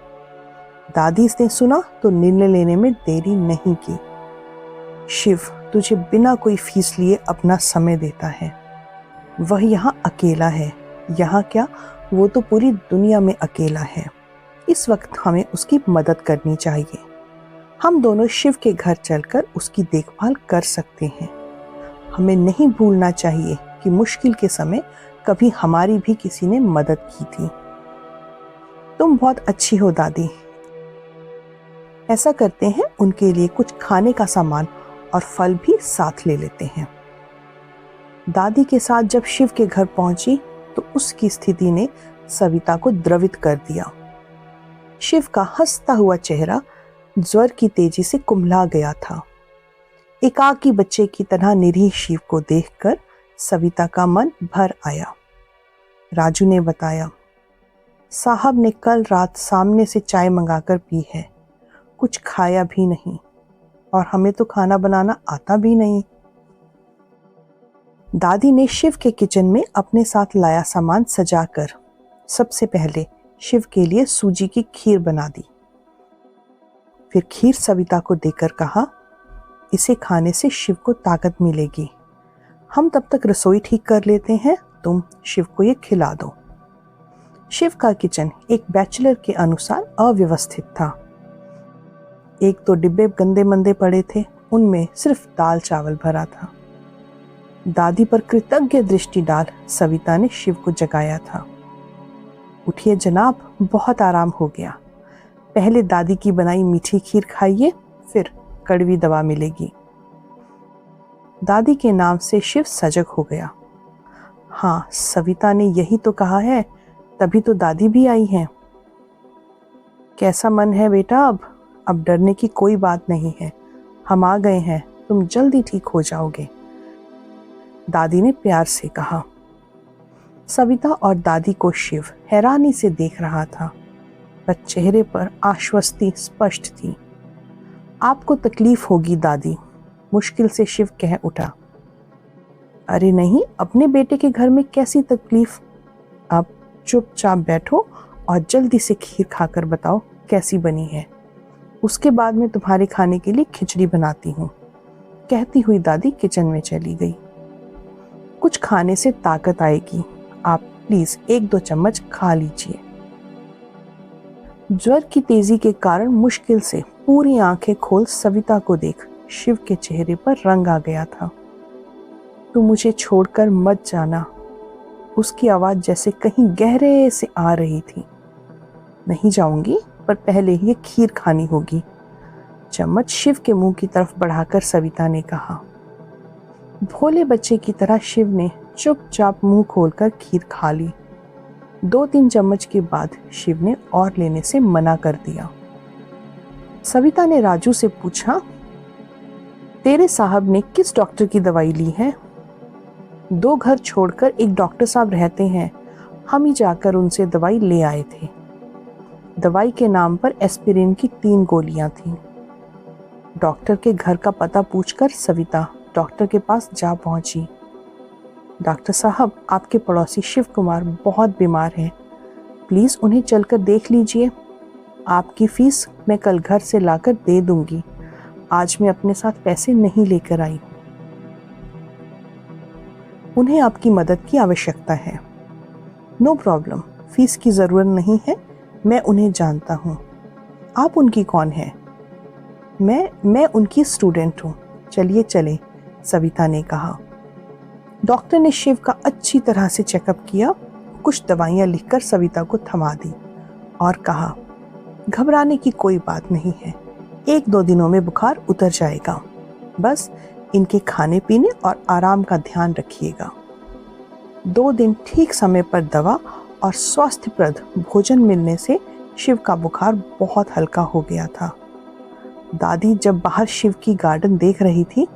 Speaker 1: दादी ने सुना तो निर्णय लेने में देरी नहीं की। शिव तुझे बिना कोई फीस लिए अपना समय देता है। वह यहाँ अकेला है। यहाँ क्या, वो तो पूरी दुनिया में अकेला है। इस वक्त हमें उसकी मदद करनी चाहिए। हम दोनों शिव के घर चलकर उसकी देखभाल कर सकते हैं। हमें नहीं भूलना चाहिए कि मुश्किल के समय कभी हमारी भी किसी ने मदद की थी। तुम बहुत अच्छी हो दादी। ऐसा करते हैं, उनके लिए कुछ खाने का सामान और फल भी साथ ले लेते हैं। दादी के साथ जब शिव के घर पहुंची तो उसकी स्थिति ने सविता को द्रवित कर दिया। शिव का हंसता हुआ चेहरा ज्वर की तेजी से कुम्हला गया था। एकाकी बच्चे की तरह निरीह शिव को देखकर सविता का मन भर आया। राजू ने बताया, साहब ने कल रात सामने से चाय मंगाकर पी है, कुछ खाया भी नहीं, और हमें तो खाना बनाना आता भी नहीं। दादी ने शिव के किचन में अपने साथ लाया सामान सजाकर सबसे पहले शिव के लिए सूजी की खीर बना दी। फिर खीर सविता को देकर कहा, इसे खाने से शिव को ताकत मिलेगी। हम तब तक रसोई ठीक कर लेते हैं, तुम शिव को ये खिला दो। शिव का किचन एक बैचलर के अनुसार अव्यवस्थित था। एक तो डिब्बे गंदे मंदे पड़े थे, उनमें सिर्फ दाल चावल भरा था। दादी पर कृतज्ञ दृष्टि डाल सविता ने शिव को जगाया था। उठिए जनाब, बहुत आराम हो गया। पहले दादी की बनाई मीठी खीर खाइए, फिर कड़वी दवा मिलेगी। दादी के नाम से शिव सजग हो गया। हाँ, सविता ने यही तो कहा है, तभी तो दादी भी आई हैं। कैसा मन है बेटा? अब डरने की कोई बात नहीं है, हम आ गए हैं, तुम जल्दी ठीक हो जाओगे, दादी ने प्यार से कहा। सविता और दादी को शिव हैरानी से देख रहा था, पर चेहरे पर आश्वस्ति स्पष्ट थी। आपको तकलीफ होगी दादी, मुश्किल से शिव कह उठा। अरे नहीं, अपने बेटे के घर में कैसी तकलीफ? आप चुपचाप बैठो और जल्दी से खीर खाकर बताओ कैसी बनी है, उसके बाद मैं तुम्हारे खाने के लिए खिचड़ी बनाती हूँ, कहती हुई दादी किचन में चली गई। कुछ खाने से ताकत आएगी, आप प्लीज 1-2 चम्मच खा लीजिए। ज्वर की तेजी के कारण मुश्किल से पूरी आंखें खोल सविता को देख शिव के चेहरे पर रंग आ गया था। तू मुझे छोड़कर मत जाना, उसकी आवाज जैसे कहीं गहरे से आ रही थी। नहीं जाऊंगी, पर पहले ये खीर खानी होगी, चम्मच शिव के मुंह की तरफ बढ़ाकर सविता ने कहा। भोले बच्चे की तरह शिव ने चुपचाप मुंह खोलकर खीर खा ली। 2-3 चम्मच के बाद शिव ने और लेने से मना कर दिया। सविता ने राजू से पूछा, तेरे साहब ने किस डॉक्टर की दवाई ली है? 2 घर छोड़कर एक डॉक्टर साहब रहते हैं, हम ही जाकर उनसे दवाई ले आए थे। दवाई के नाम पर एस्पिरिन की 3 गोलियां थीं। डॉक्टर के घर का पता पूछकर सविता डॉक्टर के पास जा पहुंची। डॉक्टर साहब, आपके पड़ोसी शिव कुमार बहुत बीमार हैं, प्लीज उन्हें चलकर देख लीजिए। आपकी फीस मैं कल घर से लाकर दे दूंगी, आज मैं अपने साथ पैसे नहीं लेकर आई। उन्हें आपकी मदद की आवश्यकता है। नो प्रॉब्लम, फीस की जरूरत नहीं है, मैं उन्हें जानता हूँ। आप उनकी कौन है? मैं उनकी स्टूडेंट हूँ, चलिए चलें, सविता ने कहा। डॉक्टर ने शिव का अच्छी तरह से चेकअप किया, कुछ दवाइयाँ लिखकर सविता को थमा दी और कहा, घबराने की कोई बात नहीं है, 1-2 दिनों में बुखार उतर जाएगा, बस इनके खाने पीने और आराम का ध्यान रखिएगा। 2 दिन ठीक समय पर दवा और स्वास्थ्यप्रद भोजन मिलने से शिव का बुखार बहुत हल्का हो गया था। दादी जब बाहर शिव की गार्डन देख रही थी,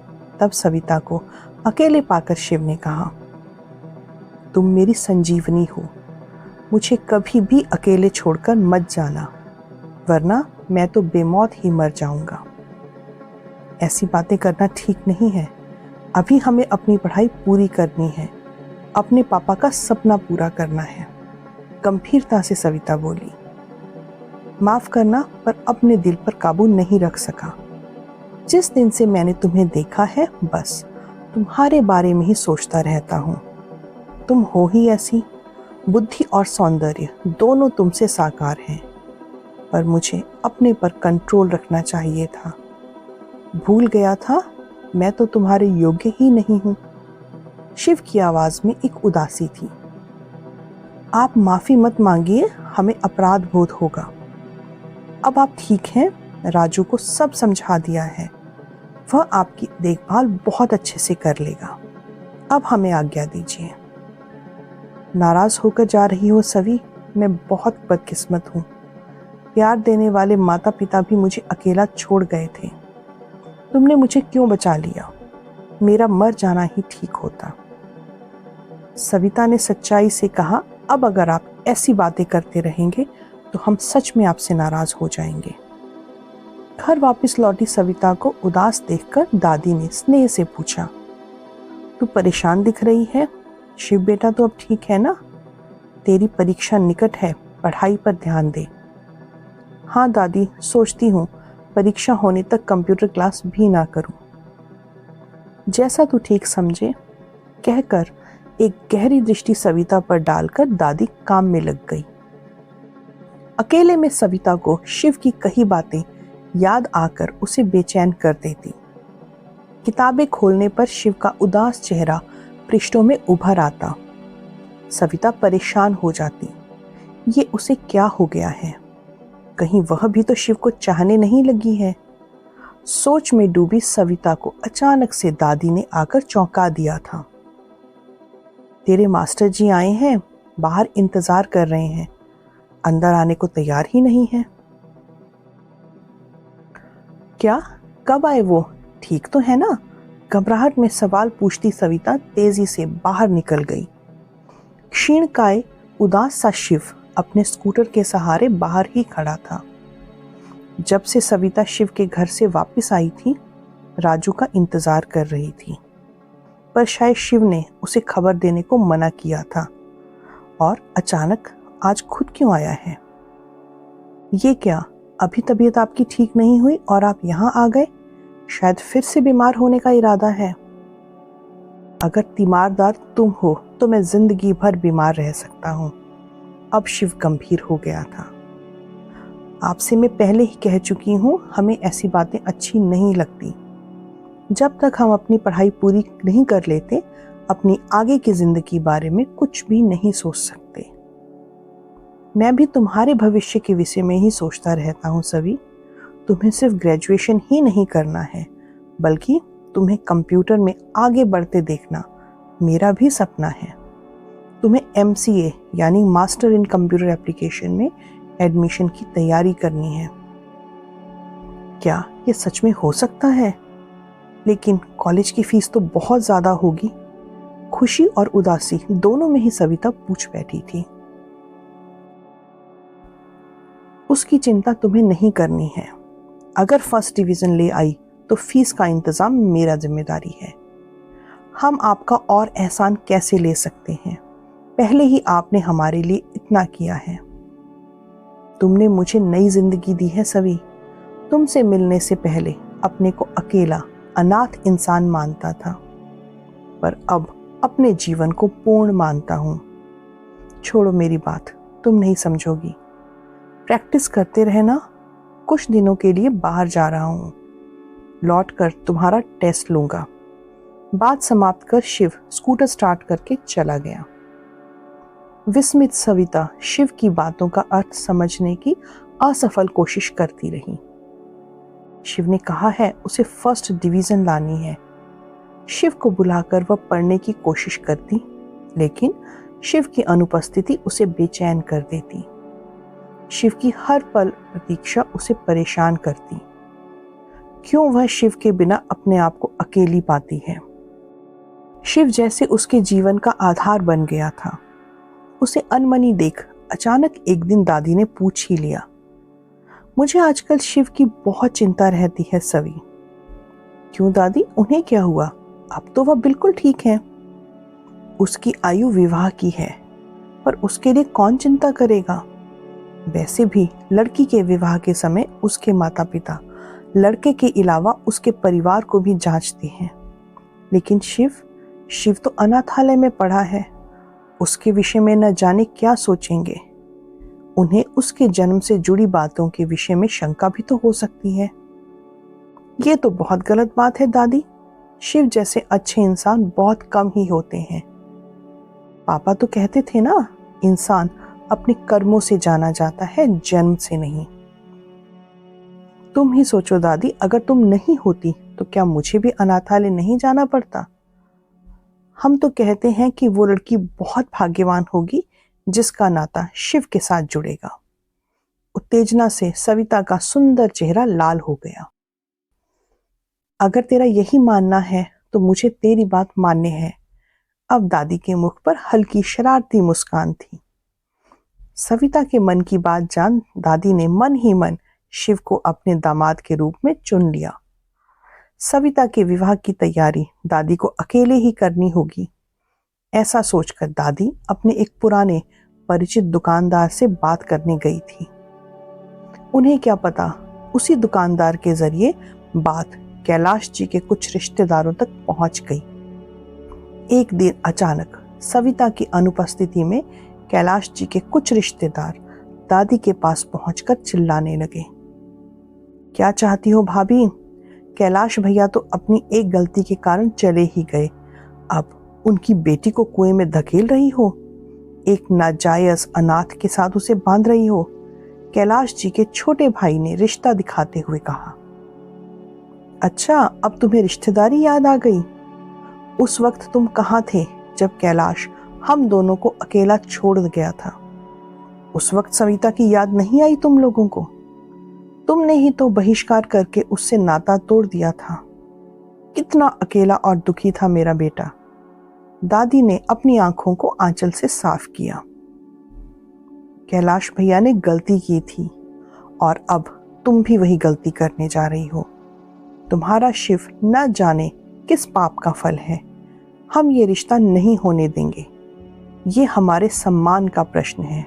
Speaker 1: तब सविता को अकेले पाकर शिव ने कहा, तुम मेरी संजीवनी हो, मुझे कभी भी अकेले छोड़कर मत जाना, वरना मैं तो बेमौत ही मर जाऊंगा। ऐसी बातें करना ठीक नहीं है, अभी हमें अपनी पढ़ाई पूरी करनी है, अपने पापा का सपना पूरा करना है, गंभीरता से सविता बोली। माफ करना, पर अपने दिल पर काबू नहीं रख सका। जिस दिन से मैंने तुम्हें देखा है, बस तुम्हारे बारे में ही सोचता रहता हूँ। तुम हो ही ऐसी, बुद्धि और सौंदर्य दोनों तुमसे साकार हैं, पर मुझे अपने पर कंट्रोल रखना चाहिए था। भूल गया था, मैं तो तुम्हारे योग्य ही नहीं हूँ। शिव की आवाज में एक उदासी थी। आप माफी मत मांगिए, हमें अपराध बोध होगा। अब आप ठीक हैं, राजू को सब समझा दिया है। वह आपकी देखभाल बहुत अच्छे से कर लेगा। अब हमें आज्ञा दीजिए। नाराज होकर जा रही हो सवी? मैं बहुत बदकिस्मत हूँ। प्यार देने वाले माता पिता भी मुझे अकेला छोड़ गए थे। तुमने मुझे क्यों बचा लिया? मेरा मर जाना ही ठीक होता। सविता ने सच्चाई से कहा, अब अगर आप ऐसी बातें करते रहेंगे तो हम सच में आपसे नाराज हो जाएंगे। घर वापस लौटी सविता को उदास देखकर दादी ने स्नेह से पूछा, तू परेशान दिख रही है? शिव बेटा तो अब ठीक है ना? तेरी परीक्षा निकट है, पढ़ाई पर ध्यान दे। हाँ दादी, सोचती हूँ परीक्षा होने तक कंप्यूटर क्लास भी ना करूं। जैसा तू ठीक समझे, कहकर एक गहरी दृष्टि सविता पर डालकर दादी काम में लग गई। अकेले में सविता को शिव की कही बातें याद आकर उसे बेचैन कर देती। किताबें खोलने पर शिव का उदास चेहरा पृष्ठों में उभर आता। सविता परेशान हो जाती। ये उसे क्या हो गया है? कहीं वह भी तो शिव को चाहने नहीं लगी है? सोच में डूबी सविता को अचानक से दादी ने आकर चौंका दिया था। तेरे मास्टर जी आए हैं, बाहर इंतजार कर रहे हैं, अंदर आने को तैयार ही नहीं है। क्या? कब आए वो? ठीक तो है ना? घबराहट में सवाल पूछती सविता तेजी से बाहर निकल गई। क्षीणकाय उदास सा शिव अपने स्कूटर के सहारे बाहर ही खड़ा था। जब से सविता शिव के घर से वापस आई थी, राजू का इंतजार कर रही थी, पर शायद शिव ने उसे खबर देने को मना किया था। और अचानक आज खुद क्यों आया है? ये क्या, अभी तबीयत आपकी ठीक नहीं हुई और आप यहाँ आ गए? शायद फिर से बीमार होने का इरादा है। अगर तीमारदार तुम हो तो मैं जिंदगी भर बीमार रह सकता हूँ। अब शिव गंभीर हो गया था। आपसे मैं पहले ही कह चुकी हूँ, हमें ऐसी बातें अच्छी नहीं लगती। जब तक हम अपनी पढ़ाई पूरी नहीं कर लेते, अपनी आगे की जिंदगी बारे में कुछ भी नहीं सोच सकते। मैं भी तुम्हारे भविष्य के विषय में ही सोचता रहता हूँ सभी। तुम्हें सिर्फ ग्रेजुएशन ही नहीं करना है, बल्कि तुम्हें कंप्यूटर में आगे बढ़ते देखना मेरा भी सपना है। तुम्हें MCA यानी मास्टर इन कंप्यूटर एप्लीकेशन में एडमिशन की तैयारी करनी है। क्या ये सच में हो सकता है? लेकिन कॉलेज की फीस तो बहुत ज़्यादा होगी। खुशी और उदासी दोनों में ही सविता पूछ बैठी थी। उसकी चिंता तुम्हें नहीं करनी है। अगर फर्स्ट डिवीजन ले आई तो फीस का इंतजाम मेरा जिम्मेदारी है। हम आपका और एहसान कैसे ले सकते हैं? पहले ही आपने हमारे लिए इतना किया है। तुमने मुझे नई जिंदगी दी है सवी। तुमसे मिलने से पहले अपने को अकेला अनाथ इंसान मानता था, पर अब अपने जीवन को पूर्ण मानता हूँ। छोड़ो मेरी बात, तुम नहीं समझोगी। प्रैक्टिस करते रहना। कुछ दिनों के लिए बाहर जा रहा हूँ, लौटकर तुम्हारा टेस्ट लूंगा। बात समाप्त कर शिव स्कूटर स्टार्ट करके चला गया। विस्मित सविता शिव की बातों का अर्थ समझने की असफल कोशिश करती रही। शिव ने कहा है उसे फर्स्ट डिवीजन लानी है। शिव को बुलाकर वह पढ़ने की कोशिश करती, लेकिन शिव की अनुपस्थिति उसे बेचैन कर देती। शिव की हर पल प्रतीक्षा उसे परेशान करती। क्यों वह शिव के बिना अपने आप को अकेली पाती है? शिव जैसे उसके जीवन का आधार बन गया था। उसे अनमनी देख अचानक एक दिन दादी ने पूछ ही लिया, मुझे आजकल शिव की बहुत चिंता रहती है सवी। क्यों दादी, उन्हें क्या हुआ? अब तो वह बिल्कुल ठीक है। उसकी आयु विवाह की है, पर उसके लिए कौन चिंता करेगा? वैसे भी लड़की के विवाह के समय उसके माता पिता लड़के के अलावा उसके परिवार को भी जांचते हैं। लेकिन शिव तो अनाथालय में पड़ा है। उसके विषय में न जाने क्या सोचेंगे। उन्हें उसके जन्म से जुड़ी बातों के विषय में शंका भी तो हो सकती है। ये तो बहुत गलत बात है दादी। शिव जैसे अच्छे इंसान बहुत कम ही होते हैं। पापा तो कहते थे ना, इंसान अपने कर्मों से जाना जाता है, जन्म से नहीं। तुम ही सोचो दादी, अगर तुम नहीं होती तो क्या मुझे भी अनाथालय नहीं जाना पड़ता? हम तो कहते हैं कि वो लड़की बहुत भाग्यवान होगी जिसका नाता शिव के साथ जुड़ेगा। उत्तेजना से सविता का सुंदर चेहरा लाल हो गया। अगर तेरा यही मानना है तो मुझे तेरी बात मानने है। अब दादी के मुख पर हल्की शरारती मुस्कान थी। सविता के मन की बात जान दादी ने मन ही मन शिव को अपने दामाद के रूप में चुन लिया। सविता के विवाह की तैयारी दादी को अकेले ही करनी होगी। ऐसा सोचकर दादी अपने एक पुराने परिचित दुकानदार से बात करने गई थी। उन्हें क्या पता, उसी दुकानदार के जरिए बात कैलाश जी के कुछ रिश्तेदारों तक पहुंच गई। एक दिन अचानक सविता की अनुपस्थिति में कैलाश जी के कुछ रिश्तेदार दादी के पास पहुंचकर चिल्लाने लगे। क्या चाहती हो भाभी? कैलाश भैया तो अपनी एक गलती के कारण चले ही गए, अब उनकी बेटी को कुएं में धकेल रही हो, एक नाजायज अनाथ के साथ उसे बांध रही हो। कैलाश जी के छोटे भाई ने रिश्ता दिखाते हुए कहा। अच्छा, अब तुम्हें रिश्तेदारी याद आ गई? उस वक्त तुम कहाँ थे जब कैलाश हम दोनों को अकेला छोड़ गया था? उस वक्त सविता की याद नहीं आई तुम लोगों को? तुमने ही तो बहिष्कार करके उससे नाता तोड़ दिया था। कितना अकेला और दुखी था मेरा बेटा। दादी ने अपनी आंखों को आंचल से साफ किया। कैलाश भैया ने गलती की थी और अब तुम भी वही गलती करने जा रही हो। तुम्हारा शिव न जाने किस पाप का फल है। हम ये रिश्ता नहीं होने देंगे। ये हमारे सम्मान का प्रश्न है।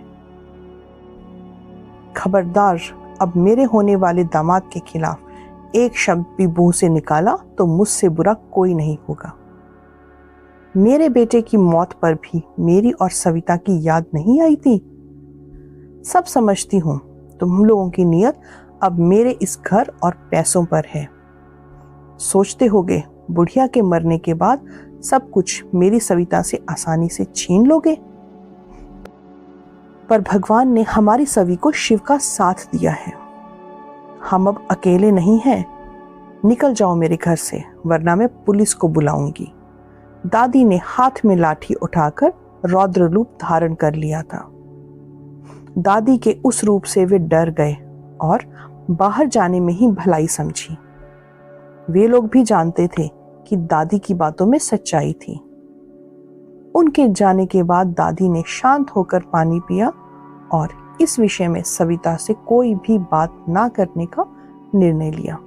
Speaker 1: खबरदार, अब मेरे होने वाले दामाद के खिलाफ एक शब्द भी मुंह से निकाला तो मुझसे बुरा कोई नहीं होगा। मेरे बेटे की मौत पर भी मेरी और सविता की याद नहीं आई थी। सब समझती हूँ, तुम लोगों की नीयत अब मेरे इस घर और पैसों पर है। सोचते होगे बुढ़िया के मरने के बाद सब कुछ मेरी सविता से आसानी से छीन लोगे, पर भगवान ने हमारी सवि को शिव का साथ दिया है। हम अब अकेले नहीं हैं। निकल जाओ मेरे घर से, वरना मैं पुलिस को बुलाऊंगी। दादी ने हाथ में लाठी उठाकर रौद्र रूप धारण कर लिया था। दादी के उस रूप से वे डर गए और बाहर जाने में ही भलाई समझी। वे लोग भी जानते थे कि दादी की बातों में सच्चाई थी। उनके जाने के बाद दादी ने शांत होकर पानी पिया और इस विषय में सविता से कोई भी बात ना करने का निर्णय लिया।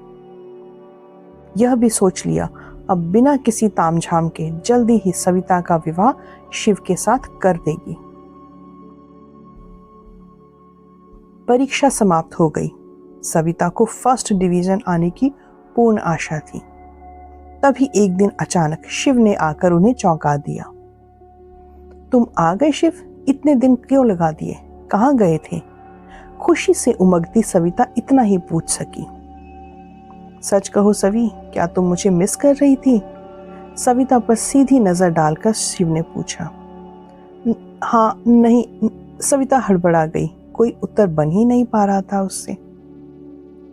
Speaker 1: यह भी सोच लिया अब बिना किसी तामझाम के जल्दी ही सविता का विवाह शिव के साथ कर देगी। परीक्षा समाप्त हो गई। सविता को फर्स्ट डिवीजन आने की पूर्ण आशा थी। तभी एक दिन अचानक शिव ने आकर उन्हें चौंका दिया। तुम आ गए शिव? इतने दिन क्यों लगा दिए? कहाँ गए थे? खुशी से उमगती सविता इतना ही पूछ सकी। सच कहो सवी, क्या तुम मुझे मिस कर रही थी? सविता पर सीधी नजर डालकर शिव ने पूछा। हाँ नहीं, सविता हड़बड़ा गई। कोई उत्तर बन ही नहीं पा रहा था उससे।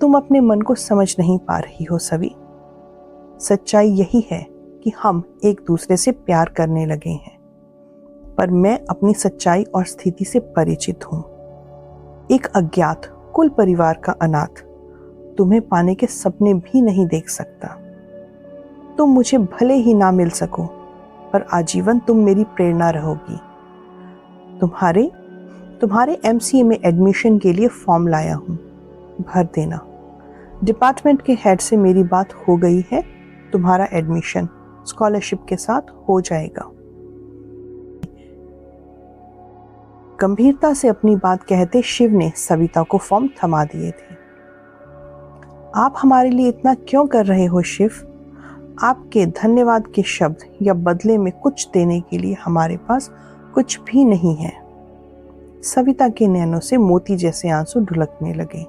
Speaker 1: तुम अपने मन को समझ नहीं पा रही हो सवी। सच्चाई यही है कि हम एक दूसरे से प्यार करने लगे हैं, पर मैं अपनी सच्चाई और स्थिति से परिचित हूं। एक अज्ञात कुल परिवार का अनाथ तुम्हें पाने के सपने भी नहीं देख सकता। तुम मुझे भले ही ना मिल सको, पर आजीवन तुम मेरी प्रेरणा रहोगी। तुम्हारे MCA में एडमिशन के लिए फॉर्म लाया हूं, भर देना। डिपार्टमेंट के हेड से मेरी बात हो गई है। तुम्हारा एडमिशन स्कॉलरशिप के साथ हो जाएगा। गंभीरता से अपनी बात कहते शिव ने सविता को फॉर्म थमा दिए थे। आप हमारे लिए इतना क्यों कर रहे हो शिव? आपके धन्यवाद के शब्द या बदले में कुछ देने के लिए हमारे पास कुछ भी नहीं है। सविता के नैनों से मोती जैसे आंसू ढुलकने लगे।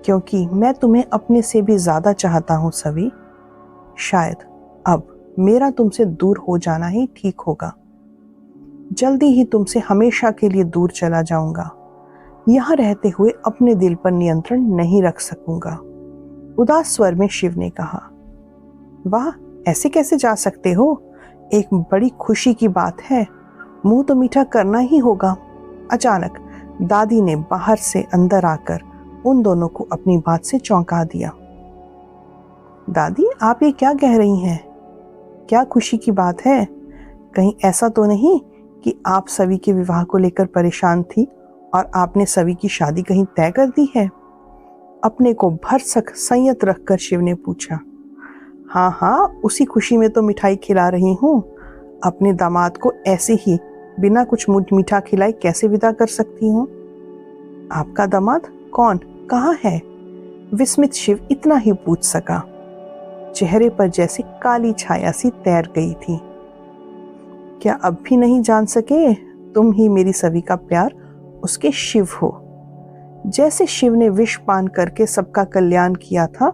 Speaker 1: क्योंकि मैं तुम्हें अपने से भी ज्यादा चाहता हूं सवी। शायद अब मेरा तुमसे दूर हो जाना ही ठीक होगा। जल्दी ही तुमसे हमेशा के लिए दूर चला जाऊंगा। यहाँ रहते हुए अपने दिल पर नियंत्रण नहीं रख सकूंगा। उदास स्वर में शिव ने कहा। वाह, ऐसे कैसे जा सकते हो? एक बड़ी खुशी की बात है, मुंह तो मीठा करना ही होगा। अचानक दादी ने बाहर से अंदर आकर उन दोनों को अपनी बात से चौंका दिया। दादी, आप ये क्या कह रही हैं? क्या खुशी की बात है? कहीं ऐसा तो नहीं कि आप सवी के विवाह को लेकर परेशान थी और आपने सवी की शादी कहीं तय कर दी है? अपने को भरसक संयत रखकर शिव ने पूछा। हाँ हाँ, उसी खुशी में तो मिठाई खिला रही हूँ। अपने दामाद को ऐसे ही बिना कुछ मीठा खिलाए कैसे विदा कर सकती हूँ? आपका दामाद कौन, कहाँ है? विस्मित शिव इतना ही पूछ सका। चेहरे पर जैसे काली छाया सी तैर गई थी। क्या अब भी नहीं जान सके? तुम ही मेरी सभी का प्यार, उसके शिव हो। जैसे शिव ने विष पान करके सबका कल्याण किया था,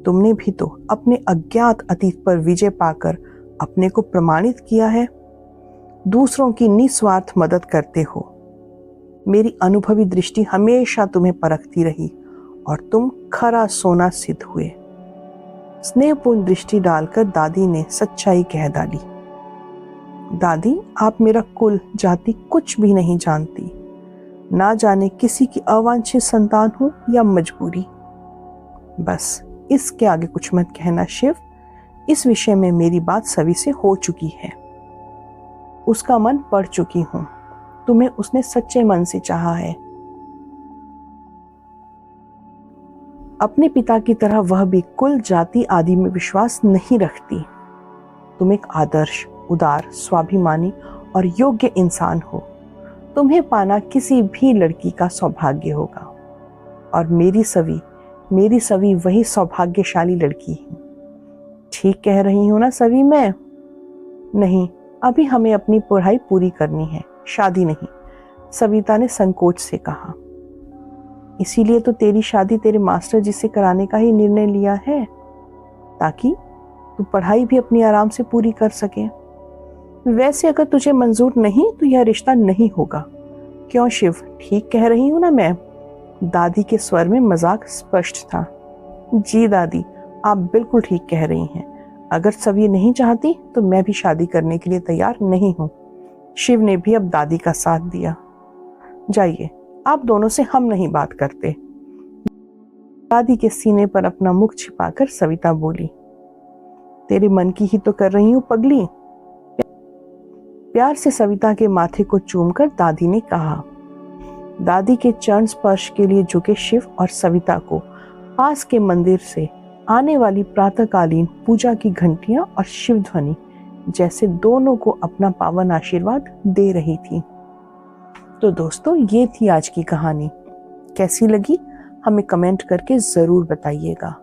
Speaker 1: तुमने भी तो अपने अज्ञात अतीत पर विजय पाकर अपने को प्रमाणित किया है। दूसरों की निस्वार्थ मदद करते हो। मेरी अनुभवी दृष्टि हमेशा तुम्हें परखती रही और तुम खरा सोना सिद्ध हुए। स्नेहपूर्ण दृष्टि डालकर दादी ने सच्चाई कह डाली। दादी, आप मेरा कुल जाति कुछ भी नहीं जानती। ना जाने किसी की अवांछित संतान हूं या मजबूरी। बस इसके आगे कुछ मत कहना शिव। इस विषय में मेरी बात सभी से हो चुकी है। उसका मन पढ़ चुकी हूं। तुम्हें उसने सच्चे मन से चाहा है। अपने पिता की तरह वह भी कुल जाति आदि में विश्वास नहीं रखती। तुम एक आदर्श, उदार, स्वाभिमानी और योग्य इंसान हो। तुम्हें पाना किसी भी लड़की का सौभाग्य होगा। और मेरी सवी वही सौभाग्यशाली लड़की है। ठीक कह रही हूं ना सवी मैं? नहीं, अभी हमें अपनी पढ़ाई पूरी करनी है, शादी नहीं, सविता ने संकोच से कहा। इसीलिए तो तेरी शादी तेरे मास्टर जी से कराने का ही निर्णय लिया है, ताकि तू पढ़ाई भी अपनी आराम से पूरी कर सके। वैसे अगर तुझे मंजूर नहीं तो यह रिश्ता नहीं होगा। क्यों शिव, ठीक कह रही हूं ना मैं? दादी के स्वर में मजाक स्पष्ट था। जी दादी, आप बिल्कुल ठीक कह रही हैं। अगर सब ये नहीं चाहती तो मैं भी शादी करने के लिए तैयार नहीं हूं। शिव ने भी अब दादी का साथ दिया। जाइए, आप दोनों से हम नहीं बात करते। दादी के सीने पर अपना मुख छिपाकर सविता बोली। तेरे मन की ही तो कर रही हूं पगली। प्यार से सविता के माथे को चूमकर दादी ने कहा। दादी के चरण स्पर्श के लिए झुके शिव और सविता को पास के मंदिर से आने वाली प्रातःकालीन पूजा की घंटियां और शिव ध्वनि जैसे दोनों को अपना पावन आशीर्वाद दे रही थी। तो दोस्तों, ये थी आज की कहानी। कैसी लगी हमें कमेंट करके जरूर बताइएगा।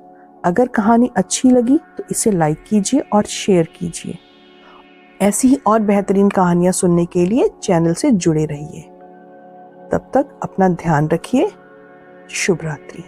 Speaker 1: अगर कहानी अच्छी लगी तो इसे लाइक कीजिए और शेयर कीजिए। ऐसी ही और बेहतरीन कहानियां सुनने के लिए चैनल से जुड़े रहिए। तब तक अपना ध्यान रखिए। शुभ रात्रि।